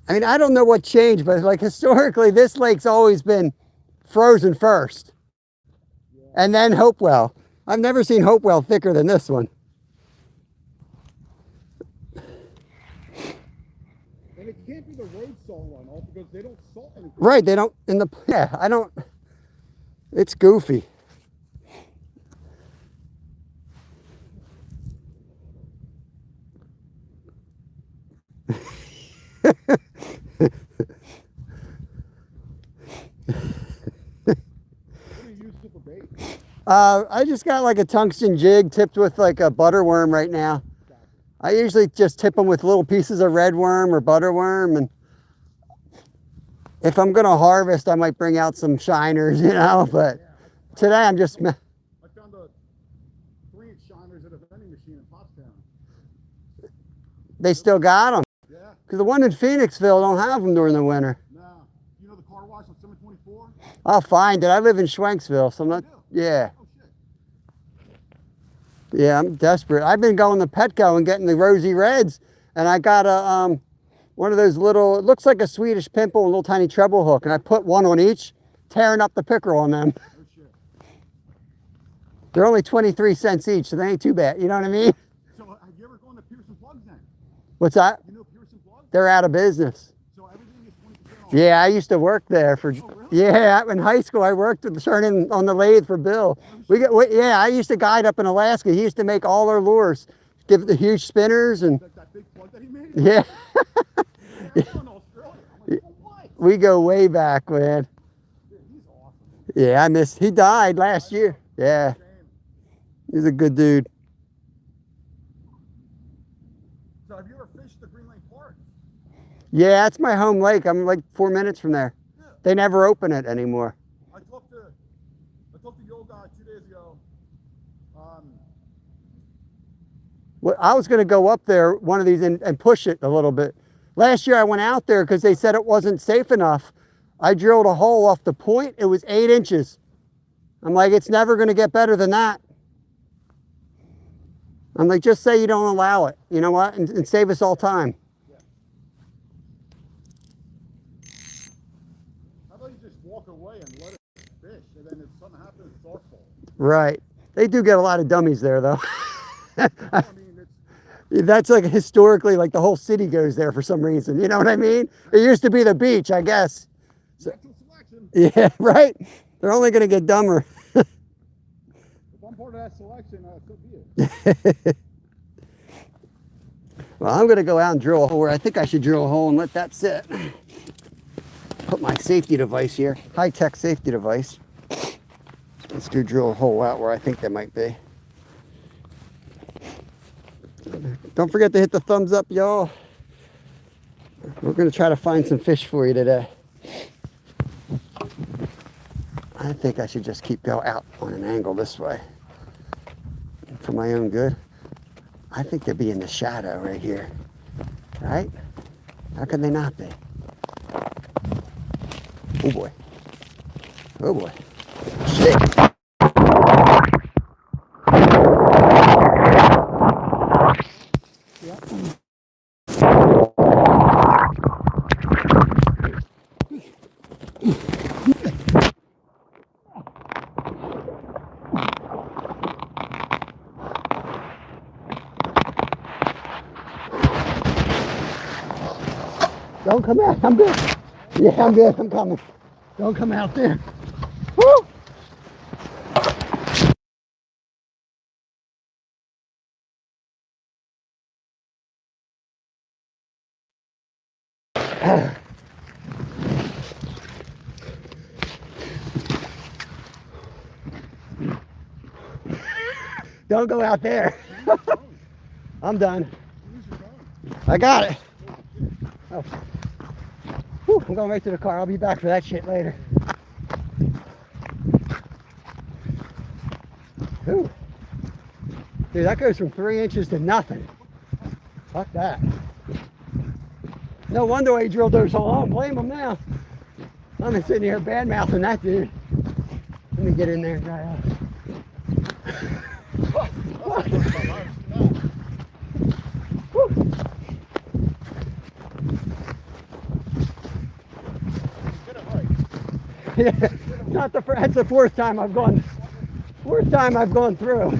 I mean, I don't know what changed, but like historically, this lake's always been frozen first. And then Hopewell. I've never seen Hopewell thicker than this one. And it can't be the road salt one, all because they don't salt anything. Right, they don't, in the, yeah, I don't, it's goofy. I just got like a tungsten jig tipped with like a butterworm right now. I usually just tip them with little pieces of red worm or butter worm, and if I'm gonna harvest, I might bring out some shiners, you know. But today I'm just. I found a 3-inch shiners at a vending machine in Pottstown. They still got them. Yeah. Because the one in Phoenixville don't have them during the winter. No. You know the car wash on 724? I'll find it. I live in Schwenksville, so I'm not. Yeah. Oh shit. Yeah, I'm desperate. I've been going to Petco and getting the rosy reds, and I got a one of those little. It looks like a Swedish pimple, a little tiny treble hook, and I put one on each, tearing up the pickerel on them. Oh shit. They're only 23 cents each, so they ain't too bad. You know what I mean? So have you ever gone to Pearson Plugs then? What's that? You know Pearson Plugs? They're out of business. So everything is 20% off. Yeah, I used to work there for. Oh, really? Yeah, in high school I worked with turning on the lathe for Bill. Yeah, I used to guide up in Alaska. He used to make all our lures, give the huge spinners and. That big plug that he made? Yeah. Yeah, I'm in Australia. I'm like, what? We go way back, man. Dude, he's awesome. Yeah, I miss. He died last year. Yeah, Shame. he's a good dude. So have you ever fished the Green Lake Park? Yeah, that's my home lake. I'm like 4 minutes from there. Yeah. They never open it anymore. I talked to the old guy 2 days ago. Well, I was going to go up there one of these and push it a little bit. Last year I went out there because they said it wasn't safe enough. I drilled a hole off the point. It was 8 inches. I'm like, it's never going to get better than that. I'm like, just say you don't allow it. You know what? And save us all time. How about you just walk away and let it fish, and then if something happens, it's our fault. Right. They do get a lot of dummies there, though. I mean, it's That's like historically, like the whole city goes there for some reason. You know what I mean? It used to be the beach, I guess. natural selection. Yeah, right. They're only going to get dumber. If I'm part of that selection, so be it. Well, I'm going to go out and drill a hole where I think I should drill a hole and let that sit. Put my safety device here, high-tech safety device. Let's go drill a hole out where I think they might be. Don't forget to hit the thumbs up, y'all. We're going to try to find some fish for you today. I think I should just keep going out on an angle this way for my own good. I think they'd be in the shadow right here, right? How can they not be? Oh boy. Oh boy. Shit. Don't come out. I'm good. Yeah, I'm good. I'm coming. Don't come out there. Woo! Don't go out there. I'm done. I got it. Oh. Whew, I'm going right to the car. I'll be back for that shit later. Whew. Dude, that goes from 3 inches to nothing. Fuck that. No wonder why he drilled those holes. I don't blame him now. I'm just sitting here bad mouthing that dude. Let me get in there and dry out. Yeah, not the first. That's the fourth time I've gone. Fourth time I've gone through.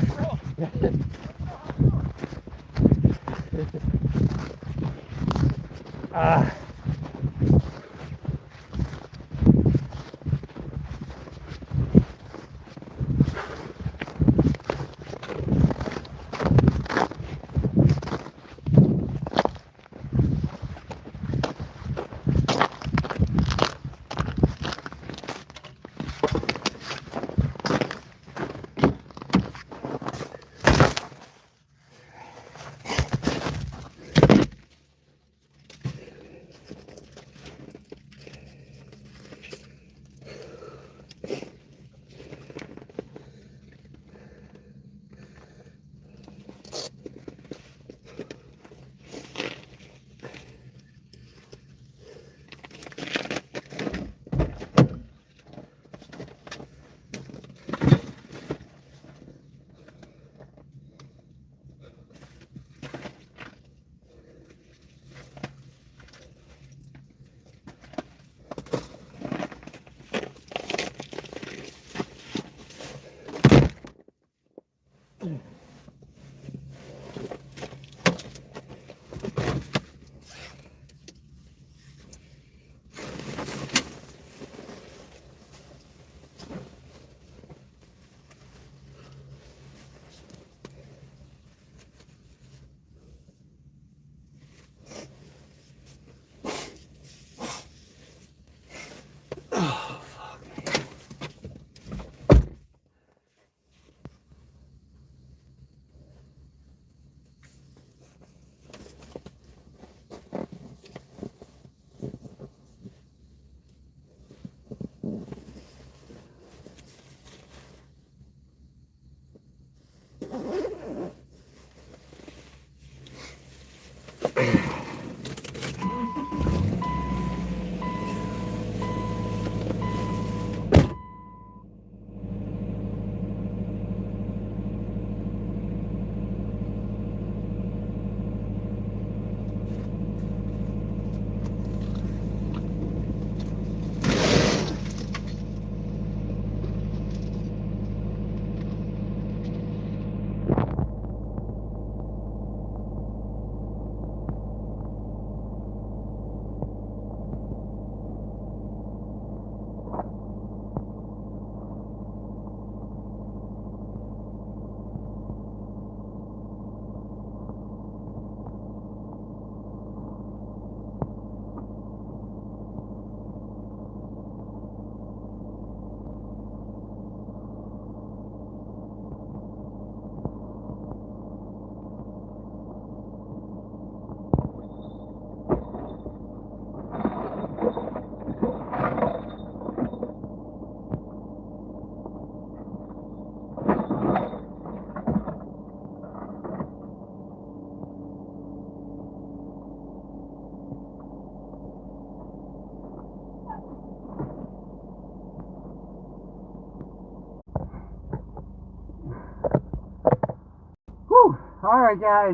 All right, guys.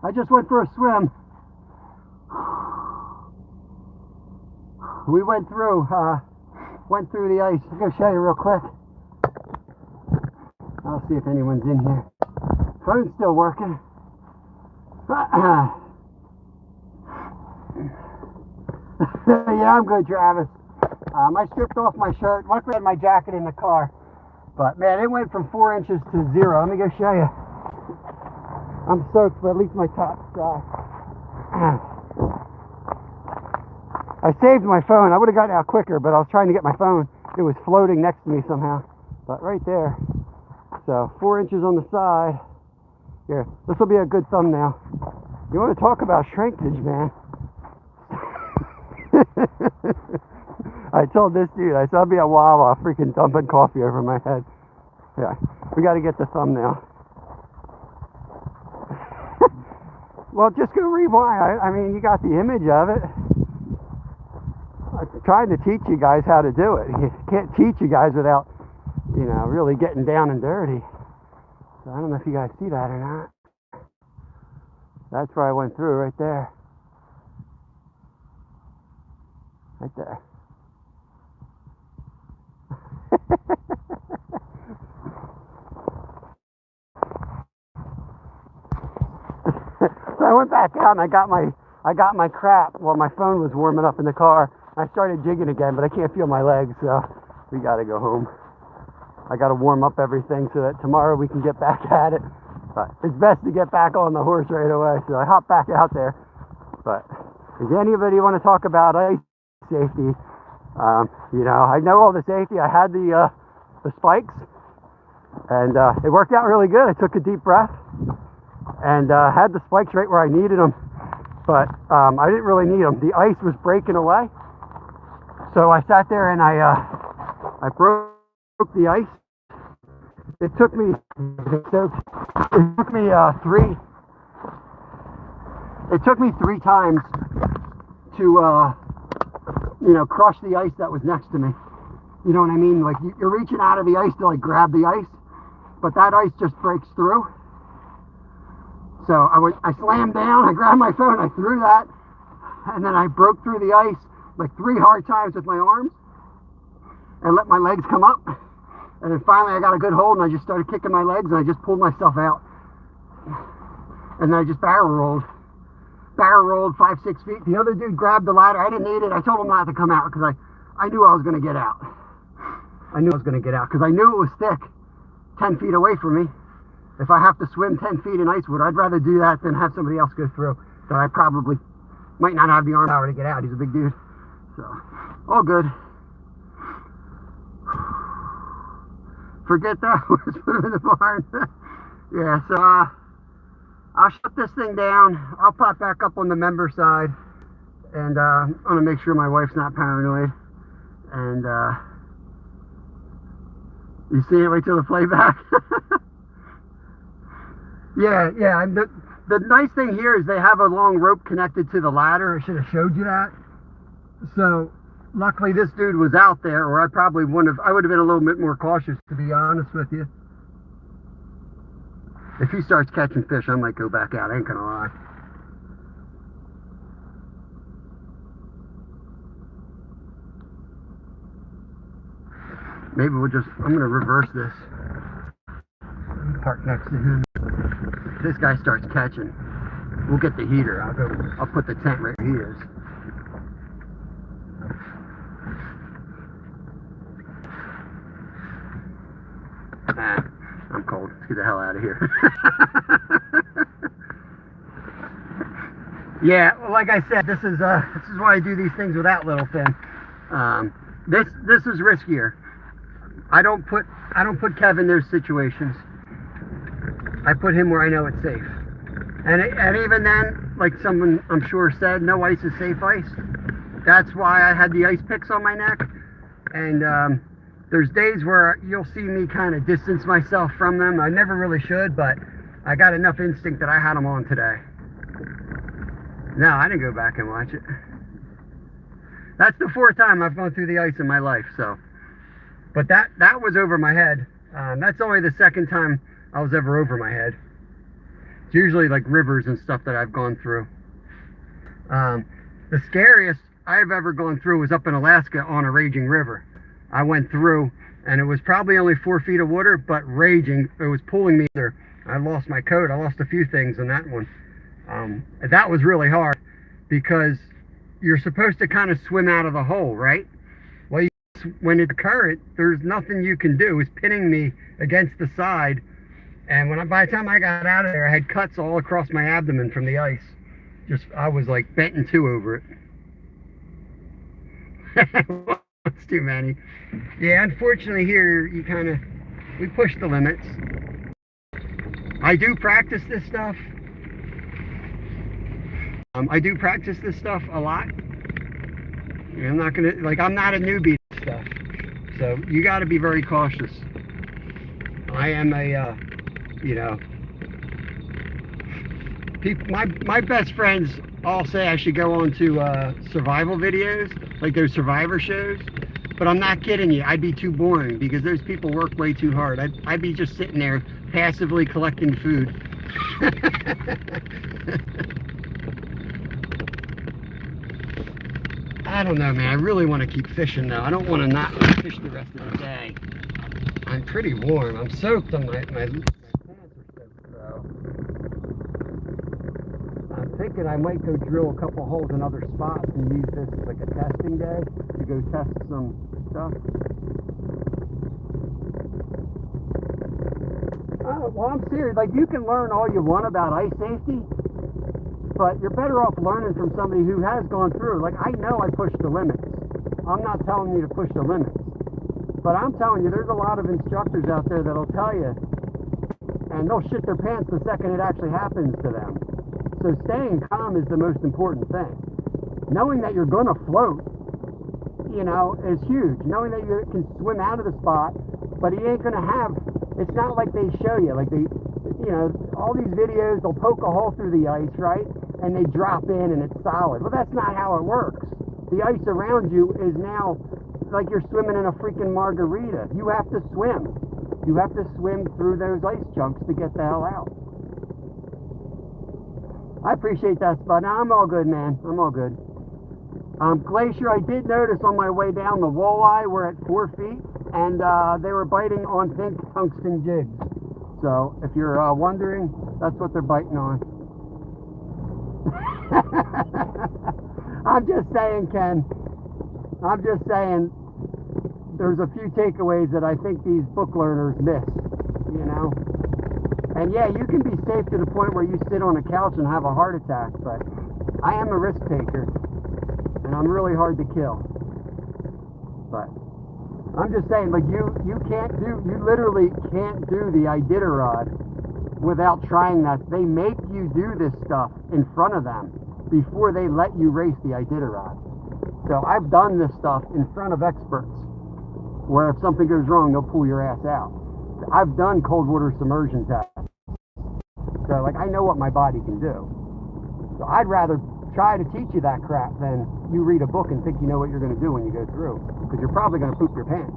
I just went for a swim. We went through the ice. I'm gonna show you real quick. I'll see if anyone's in here. Phone's still working. Yeah, I'm good, Travis. I stripped off my shirt. Luckily, I had my jacket in the car. But man, it went from 4 inches to 0. Let me go show you. I'm soaked, but at least my top's dry. I saved my phone. I would have gotten out quicker, but I was trying to get my phone. It was floating next to me somehow. But right there. So 4 inches on the side. Here, this will be a good thumbnail. You want to talk about shrinkage, man? I told this dude, I said I'll be at Wawa freaking dumping coffee over my head. Yeah, we got to get the thumbnail. Well, just go rewind. I mean, you got the image of it. I'm trying to teach you guys how to do it. You can't teach you guys without, you know, really getting down and dirty. So I don't know if you guys see that or not. That's where I went through, right there. Right there. So I went back out and I got my crap while my phone was warming up in the car. I started jigging again, but I can't feel my legs, so we gotta go home. I gotta warm up everything so that tomorrow we can get back at it. But it's best to get back on the horse right away, so I hopped back out there. But does anybody want to talk about ice safety? You know, I know all the safety. I had the spikes, and it worked out really good. I took a deep breath and had the spikes right where I needed them, but I didn't really need them. The ice was breaking away, so I sat there and I broke the ice. It took me three times to you know, crush the ice that was next to me. You know what I mean? Like you're reaching out of the ice to like grab the ice, but that ice just breaks through. So I slammed down, I grabbed my phone, I threw that, and then I broke through the ice like 3 hard times with my arms and let my legs come up. And then finally I got a good hold and I just started kicking my legs and I just pulled myself out. And then I just barrel rolled 5-6 feet. The other dude grabbed the ladder. I didn't need it. I told him not to come out because I knew I was going to get out. I knew I was going to get out because I knew it was thick 10 feet away from me. If I have to swim 10 feet in ice water, I'd rather do that than have somebody else go through that I probably might not have the arm power to get out. He's a big dude. So, all good. Forget that. Let's put him in the barn. Yeah, so I'll shut this thing down. I'll pop back up on the member side. And I'm going to make sure my wife's not paranoid. And you see it? Wait till the playback. Yeah. The nice thing here is they have a long rope connected to the ladder. I should have showed you that. So luckily this dude was out there, or I probably wouldn't have. I would have been a little bit more cautious, to be honest with you. If he starts catching fish, I might go back out. I ain't gonna lie. Maybe I'm gonna reverse this. Park next to him. If this guy starts catching, we'll get the heater. I'll put the tent right where he is. I'm cold. Let's get the hell out of here. Yeah, well, like I said, this is why I do these things without Littlefin. This is riskier. I don't put Kev in those situations. I put him where I know it's safe. And even then, like someone I'm sure said, no ice is safe ice. That's why I had the ice picks on my neck. And there's days where you'll see me kind of distance myself from them. I never really should, but I got enough instinct that I had them on today. No, I didn't go back and watch it. That's the 4th time I've gone through the ice in my life, so. But that was over my head. That's only the 2nd time I was ever over my head. It's usually like rivers and stuff that I've gone through. The scariest I've ever gone through was up in Alaska on a raging river. I went through, and it was probably only 4 feet of water, but raging. It was pulling me there. I lost my coat. I lost a few things in that one. That was really hard because you're supposed to kind of swim out of the hole, right? Well, when it's current, there's nothing you can do. It's pinning me against the side. And by the time I got out of there, I had cuts all across my abdomen from the ice. I was like bent in two over it. It's too many. Yeah, unfortunately here, we push the limits. I do practice this stuff. I do practice this stuff a lot. I'm not a newbie to stuff. So you got to be very cautious. I am my best friends all say I should go on to survival videos, like those survivor shows. But I'm not kidding you. I'd be too boring because those people work way too hard. I'd be just sitting there passively collecting food. I don't know, man. I really want to keep fishing though. I don't want to not fish the rest of the day. I'm pretty warm. I'm soaked on my pants are soaked, so I'm thinking I might go drill a couple holes in other spots and use this as like a testing day to go test some stuff. Well, I'm serious. Like, you can learn all you want about ice safety, but you're better off learning from somebody who has gone through. Like, I know I pushed the limits. I'm not telling you to push the limits. But I'm telling you, there's a lot of instructors out there that'll tell you, and they'll shit their pants the second it actually happens to them. So staying calm is the most important thing. Knowing that you're going to float, is huge. Knowing that you can swim out of the spot, but he ain't going to have, it's not like they show you, like all these videos, they'll poke a hole through the ice, right? And they drop in and it's solid. Well, that's not how it works. The ice around you is now like you're swimming in a freaking margarita. You have to swim. You have to swim through those ice chunks to get the hell out. I appreciate that, Spud. Now, I'm all good, man. I'm all good. Glacier, I did notice on my way down, the walleye were at 4 feet, and they were biting on pink tungsten jigs. So, if you're wondering, that's what they're biting on. I'm just saying, Ken. I'm just saying, there's a few takeaways that I think these book learners miss, And yeah, you can be safe to the point where you sit on a couch and have a heart attack, but I am a risk taker, and I'm really hard to kill. But I'm just saying, like, you literally can't do the Iditarod without trying that. They make you do this stuff in front of them before they let you race the Iditarod. So I've done this stuff in front of experts, where if something goes wrong, they'll pull your ass out. I've done cold water submersion tests. So, like, I know what my body can do. So I'd rather try to teach you that crap than you read a book and think you know what you're going to do when you go through. Because you're probably going to poop your pants.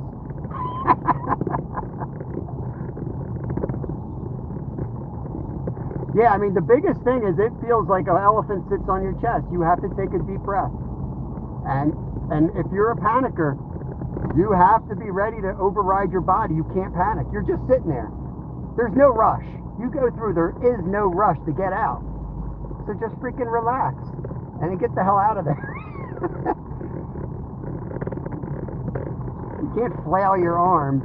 Yeah, I mean, the biggest thing is it feels like an elephant sits on your chest. You have to take a deep breath. And if you're a panicker, you have to be ready to override your body. You can't panic. You're just sitting there. There's no rush. You go through, there is no rush to get out. So just freaking relax and then get the hell out of there. You can't flail your arms,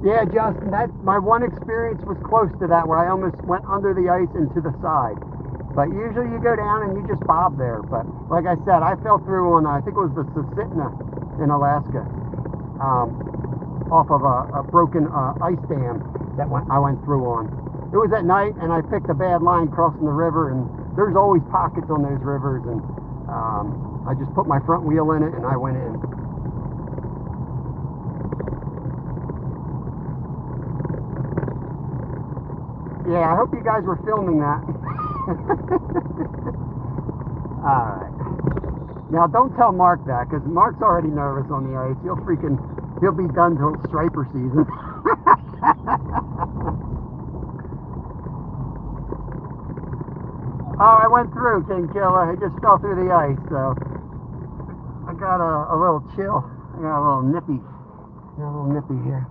Yeah, Justin, my one experience was close to that, where I almost went under the ice and to the side. But usually you go down and you just bob there. But like I said, I fell through on, I think it was the Susitna in Alaska, off of a broken ice dam that I went through on. It was at night, and I picked a bad line crossing the river, and there's always pockets on those rivers, and I just put my front wheel in it, and I went in. Yeah, I hope you guys were filming that. Alright. Now, don't tell Mark that, because Mark's already nervous on the ice. He'll be done till striper season. Oh, I went through, King Killer. I just fell through the ice, so I got a little chill. I got a little nippy. Here.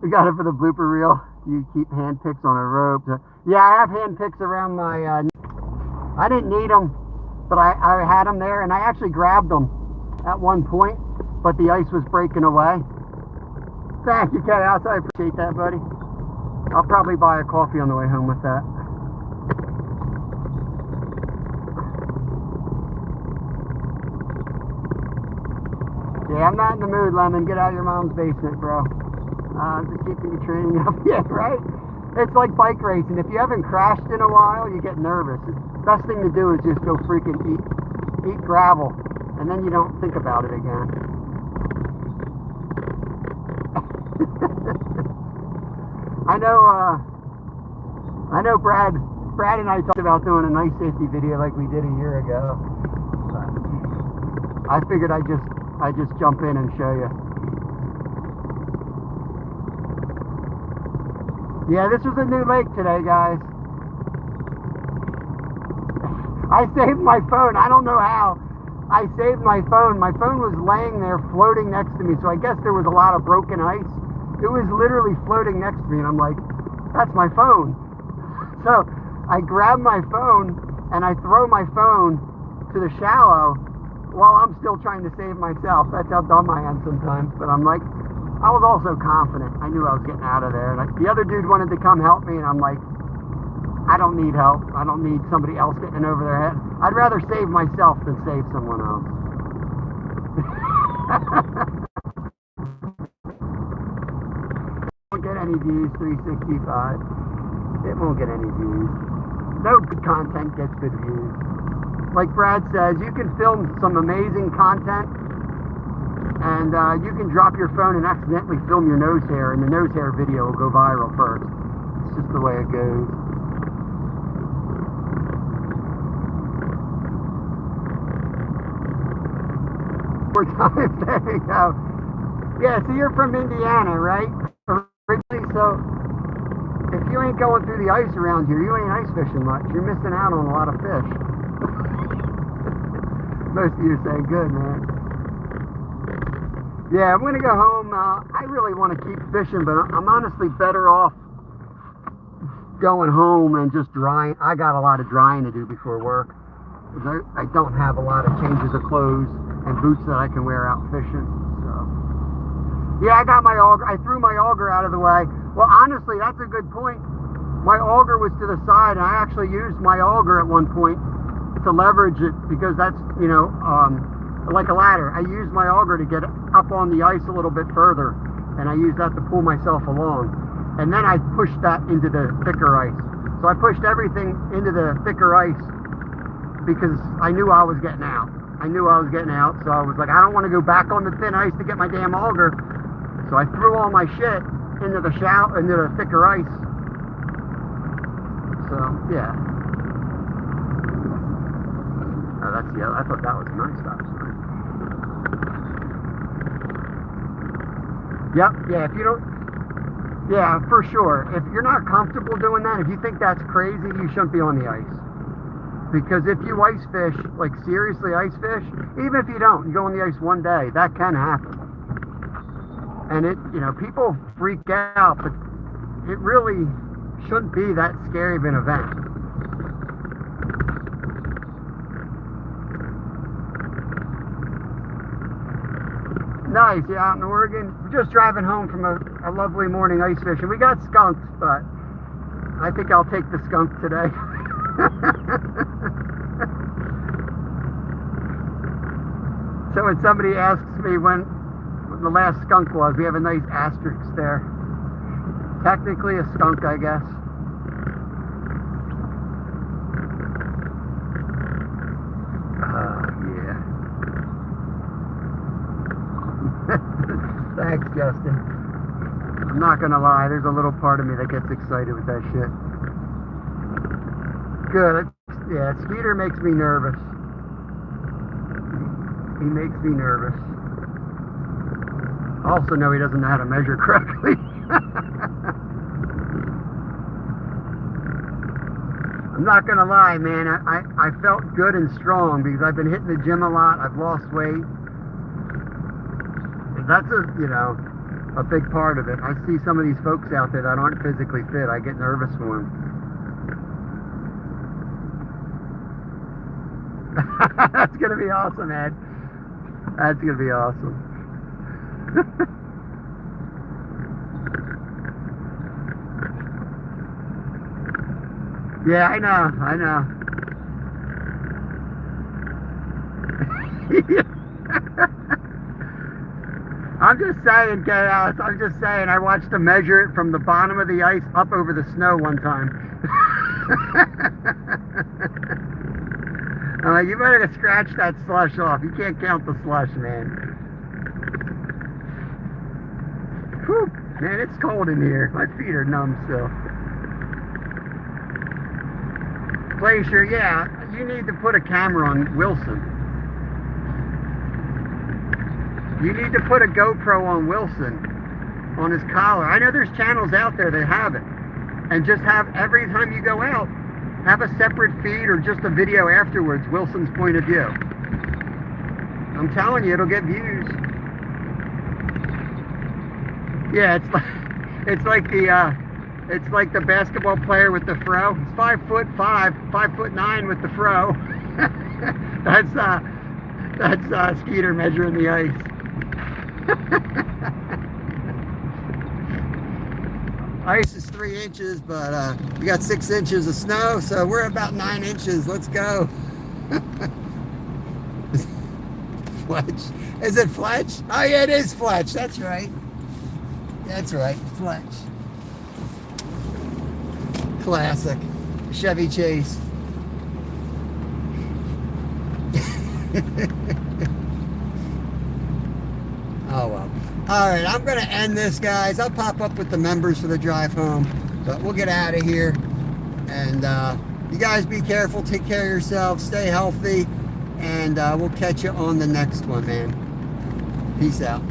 We got it for the blooper reel. You keep hand picks on a rope. Yeah, I have hand picks around my... I didn't need them, but I had them there, and I actually grabbed them at one point, but the ice was breaking away. Thank you, Chaos. I appreciate that, buddy. I'll probably buy a coffee on the way home with that. Yeah, I'm not in the mood, Lemon. Get out of your mom's basement, bro. Just keeping the training up. Yeah, right? It's like bike racing. If you haven't crashed in a while, you get nervous. The best thing to do is just go freaking eat gravel, and then you don't think about it again. I know Brad and I talked about doing a nice safety video like we did a year ago. I figured I'd just jump in and show you. Yeah, this was a new lake today, guys. I saved my phone. I don't know how. I saved my phone. My phone was laying there floating next to me, so I guess there was a lot of broken ice. It was literally floating next to me, and I'm like, that's my phone. So I grab my phone, and I throw my phone to the shallow while I'm still trying to save myself. That's how dumb I am sometimes, but I'm like, I was also confident. I knew I was getting out of there. And the other dude wanted to come help me, and I'm like, I don't need help. I don't need somebody else getting over their head. I'd rather save myself than save someone else. Won't get any views, 365. It won't get any views. No good content gets good views. Like Brad says, you can film some amazing content, and you can drop your phone and accidentally film your nose hair, and the nose hair video will go viral first. It's just the way it goes. More times, there you go. Yeah, so you're from Indiana, right? Originally, so if you ain't going through the ice around here, you ain't ice fishing much. You're missing out on a lot of fish. Most of you say, good, man. Yeah, I'm going to go home. I really want to keep fishing, but I'm honestly better off going home and just drying. I got a lot of drying to do before work. I don't have a lot of changes of clothes and boots that I can wear out fishing. So, yeah, I got my auger. I threw my auger out of the way. Well, honestly, that's a good point. My auger was to the side, and I actually used my auger at one point to leverage it, because that's, you know, like a ladder. I used my auger to get up on the ice a little bit further, and I used that to pull myself along. And then I pushed that into the thicker ice. So I pushed everything into the thicker ice because I knew I was getting out. So I was like, I don't want to go back on the thin ice to get my damn auger. So I threw all my shit into the thicker ice. So yeah. Oh, that's the other. I thought that was a nice stop sign. Yep. Yeah. If you don't. Yeah, for sure. If you're not comfortable doing that, if you think that's crazy, you shouldn't be on the ice. Because if you ice fish, like seriously ice fish, even if you don't, you go on the ice one day, that can happen. And it, you know, people freak out, but it really shouldn't be that scary of an event. Nice, yeah, out in Oregon. We're just driving home from a lovely morning ice fishing. We got skunks, but I think I'll take the skunk today. So when somebody asks me when the last skunk was, we have a nice asterisk there. Technically a skunk, I guess. Yeah. Thanks, Justin. I'm not gonna lie, there's a little part of me that gets excited with that shit. Good. Yeah, Skeeter makes me nervous. He makes me nervous. Also know he doesn't know how to measure correctly. I'm not gonna lie, man, I felt good and strong because I've been hitting the gym a lot. I've lost weight. That's a big part of it. I see some of these folks out there that aren't physically fit. I get nervous for them. That's gonna be awesome, Ed. That's gonna be awesome. Yeah, I know. I'm just saying, Chaos. I'm just saying. I watched them measure it from the bottom of the ice up over the snow one time. I'm like, you better scratch that slush off. You can't count the slush, man. Whew, man, it's cold in here. My feet are numb still. Glacier, yeah, you need to put a camera on Wilson. You need to put a GoPro on Wilson, on his collar. I know there's channels out there that have it. And just have, every time you go out, have a separate feed or just a video afterwards, Wilson's point of view. I'm telling you, it'll get views. Yeah, it's like the basketball player with the fro. It's 5'5", 5'9" with the fro. That's Skeeter measuring the ice. Ice is 3 inches, but we got 6 inches of snow, so we're about 9 inches. Let's go. Fletch. Is it Fletch? Oh yeah, it is Fletch. That's right. That's right, Fletch. Classic. Chevy Chase. Oh well. Alright, I'm going to end this, guys. I'll pop up with the members for the drive home. But we'll get out of here. And you guys be careful. Take care of yourselves. Stay healthy. And we'll catch you on the next one, man. Peace out.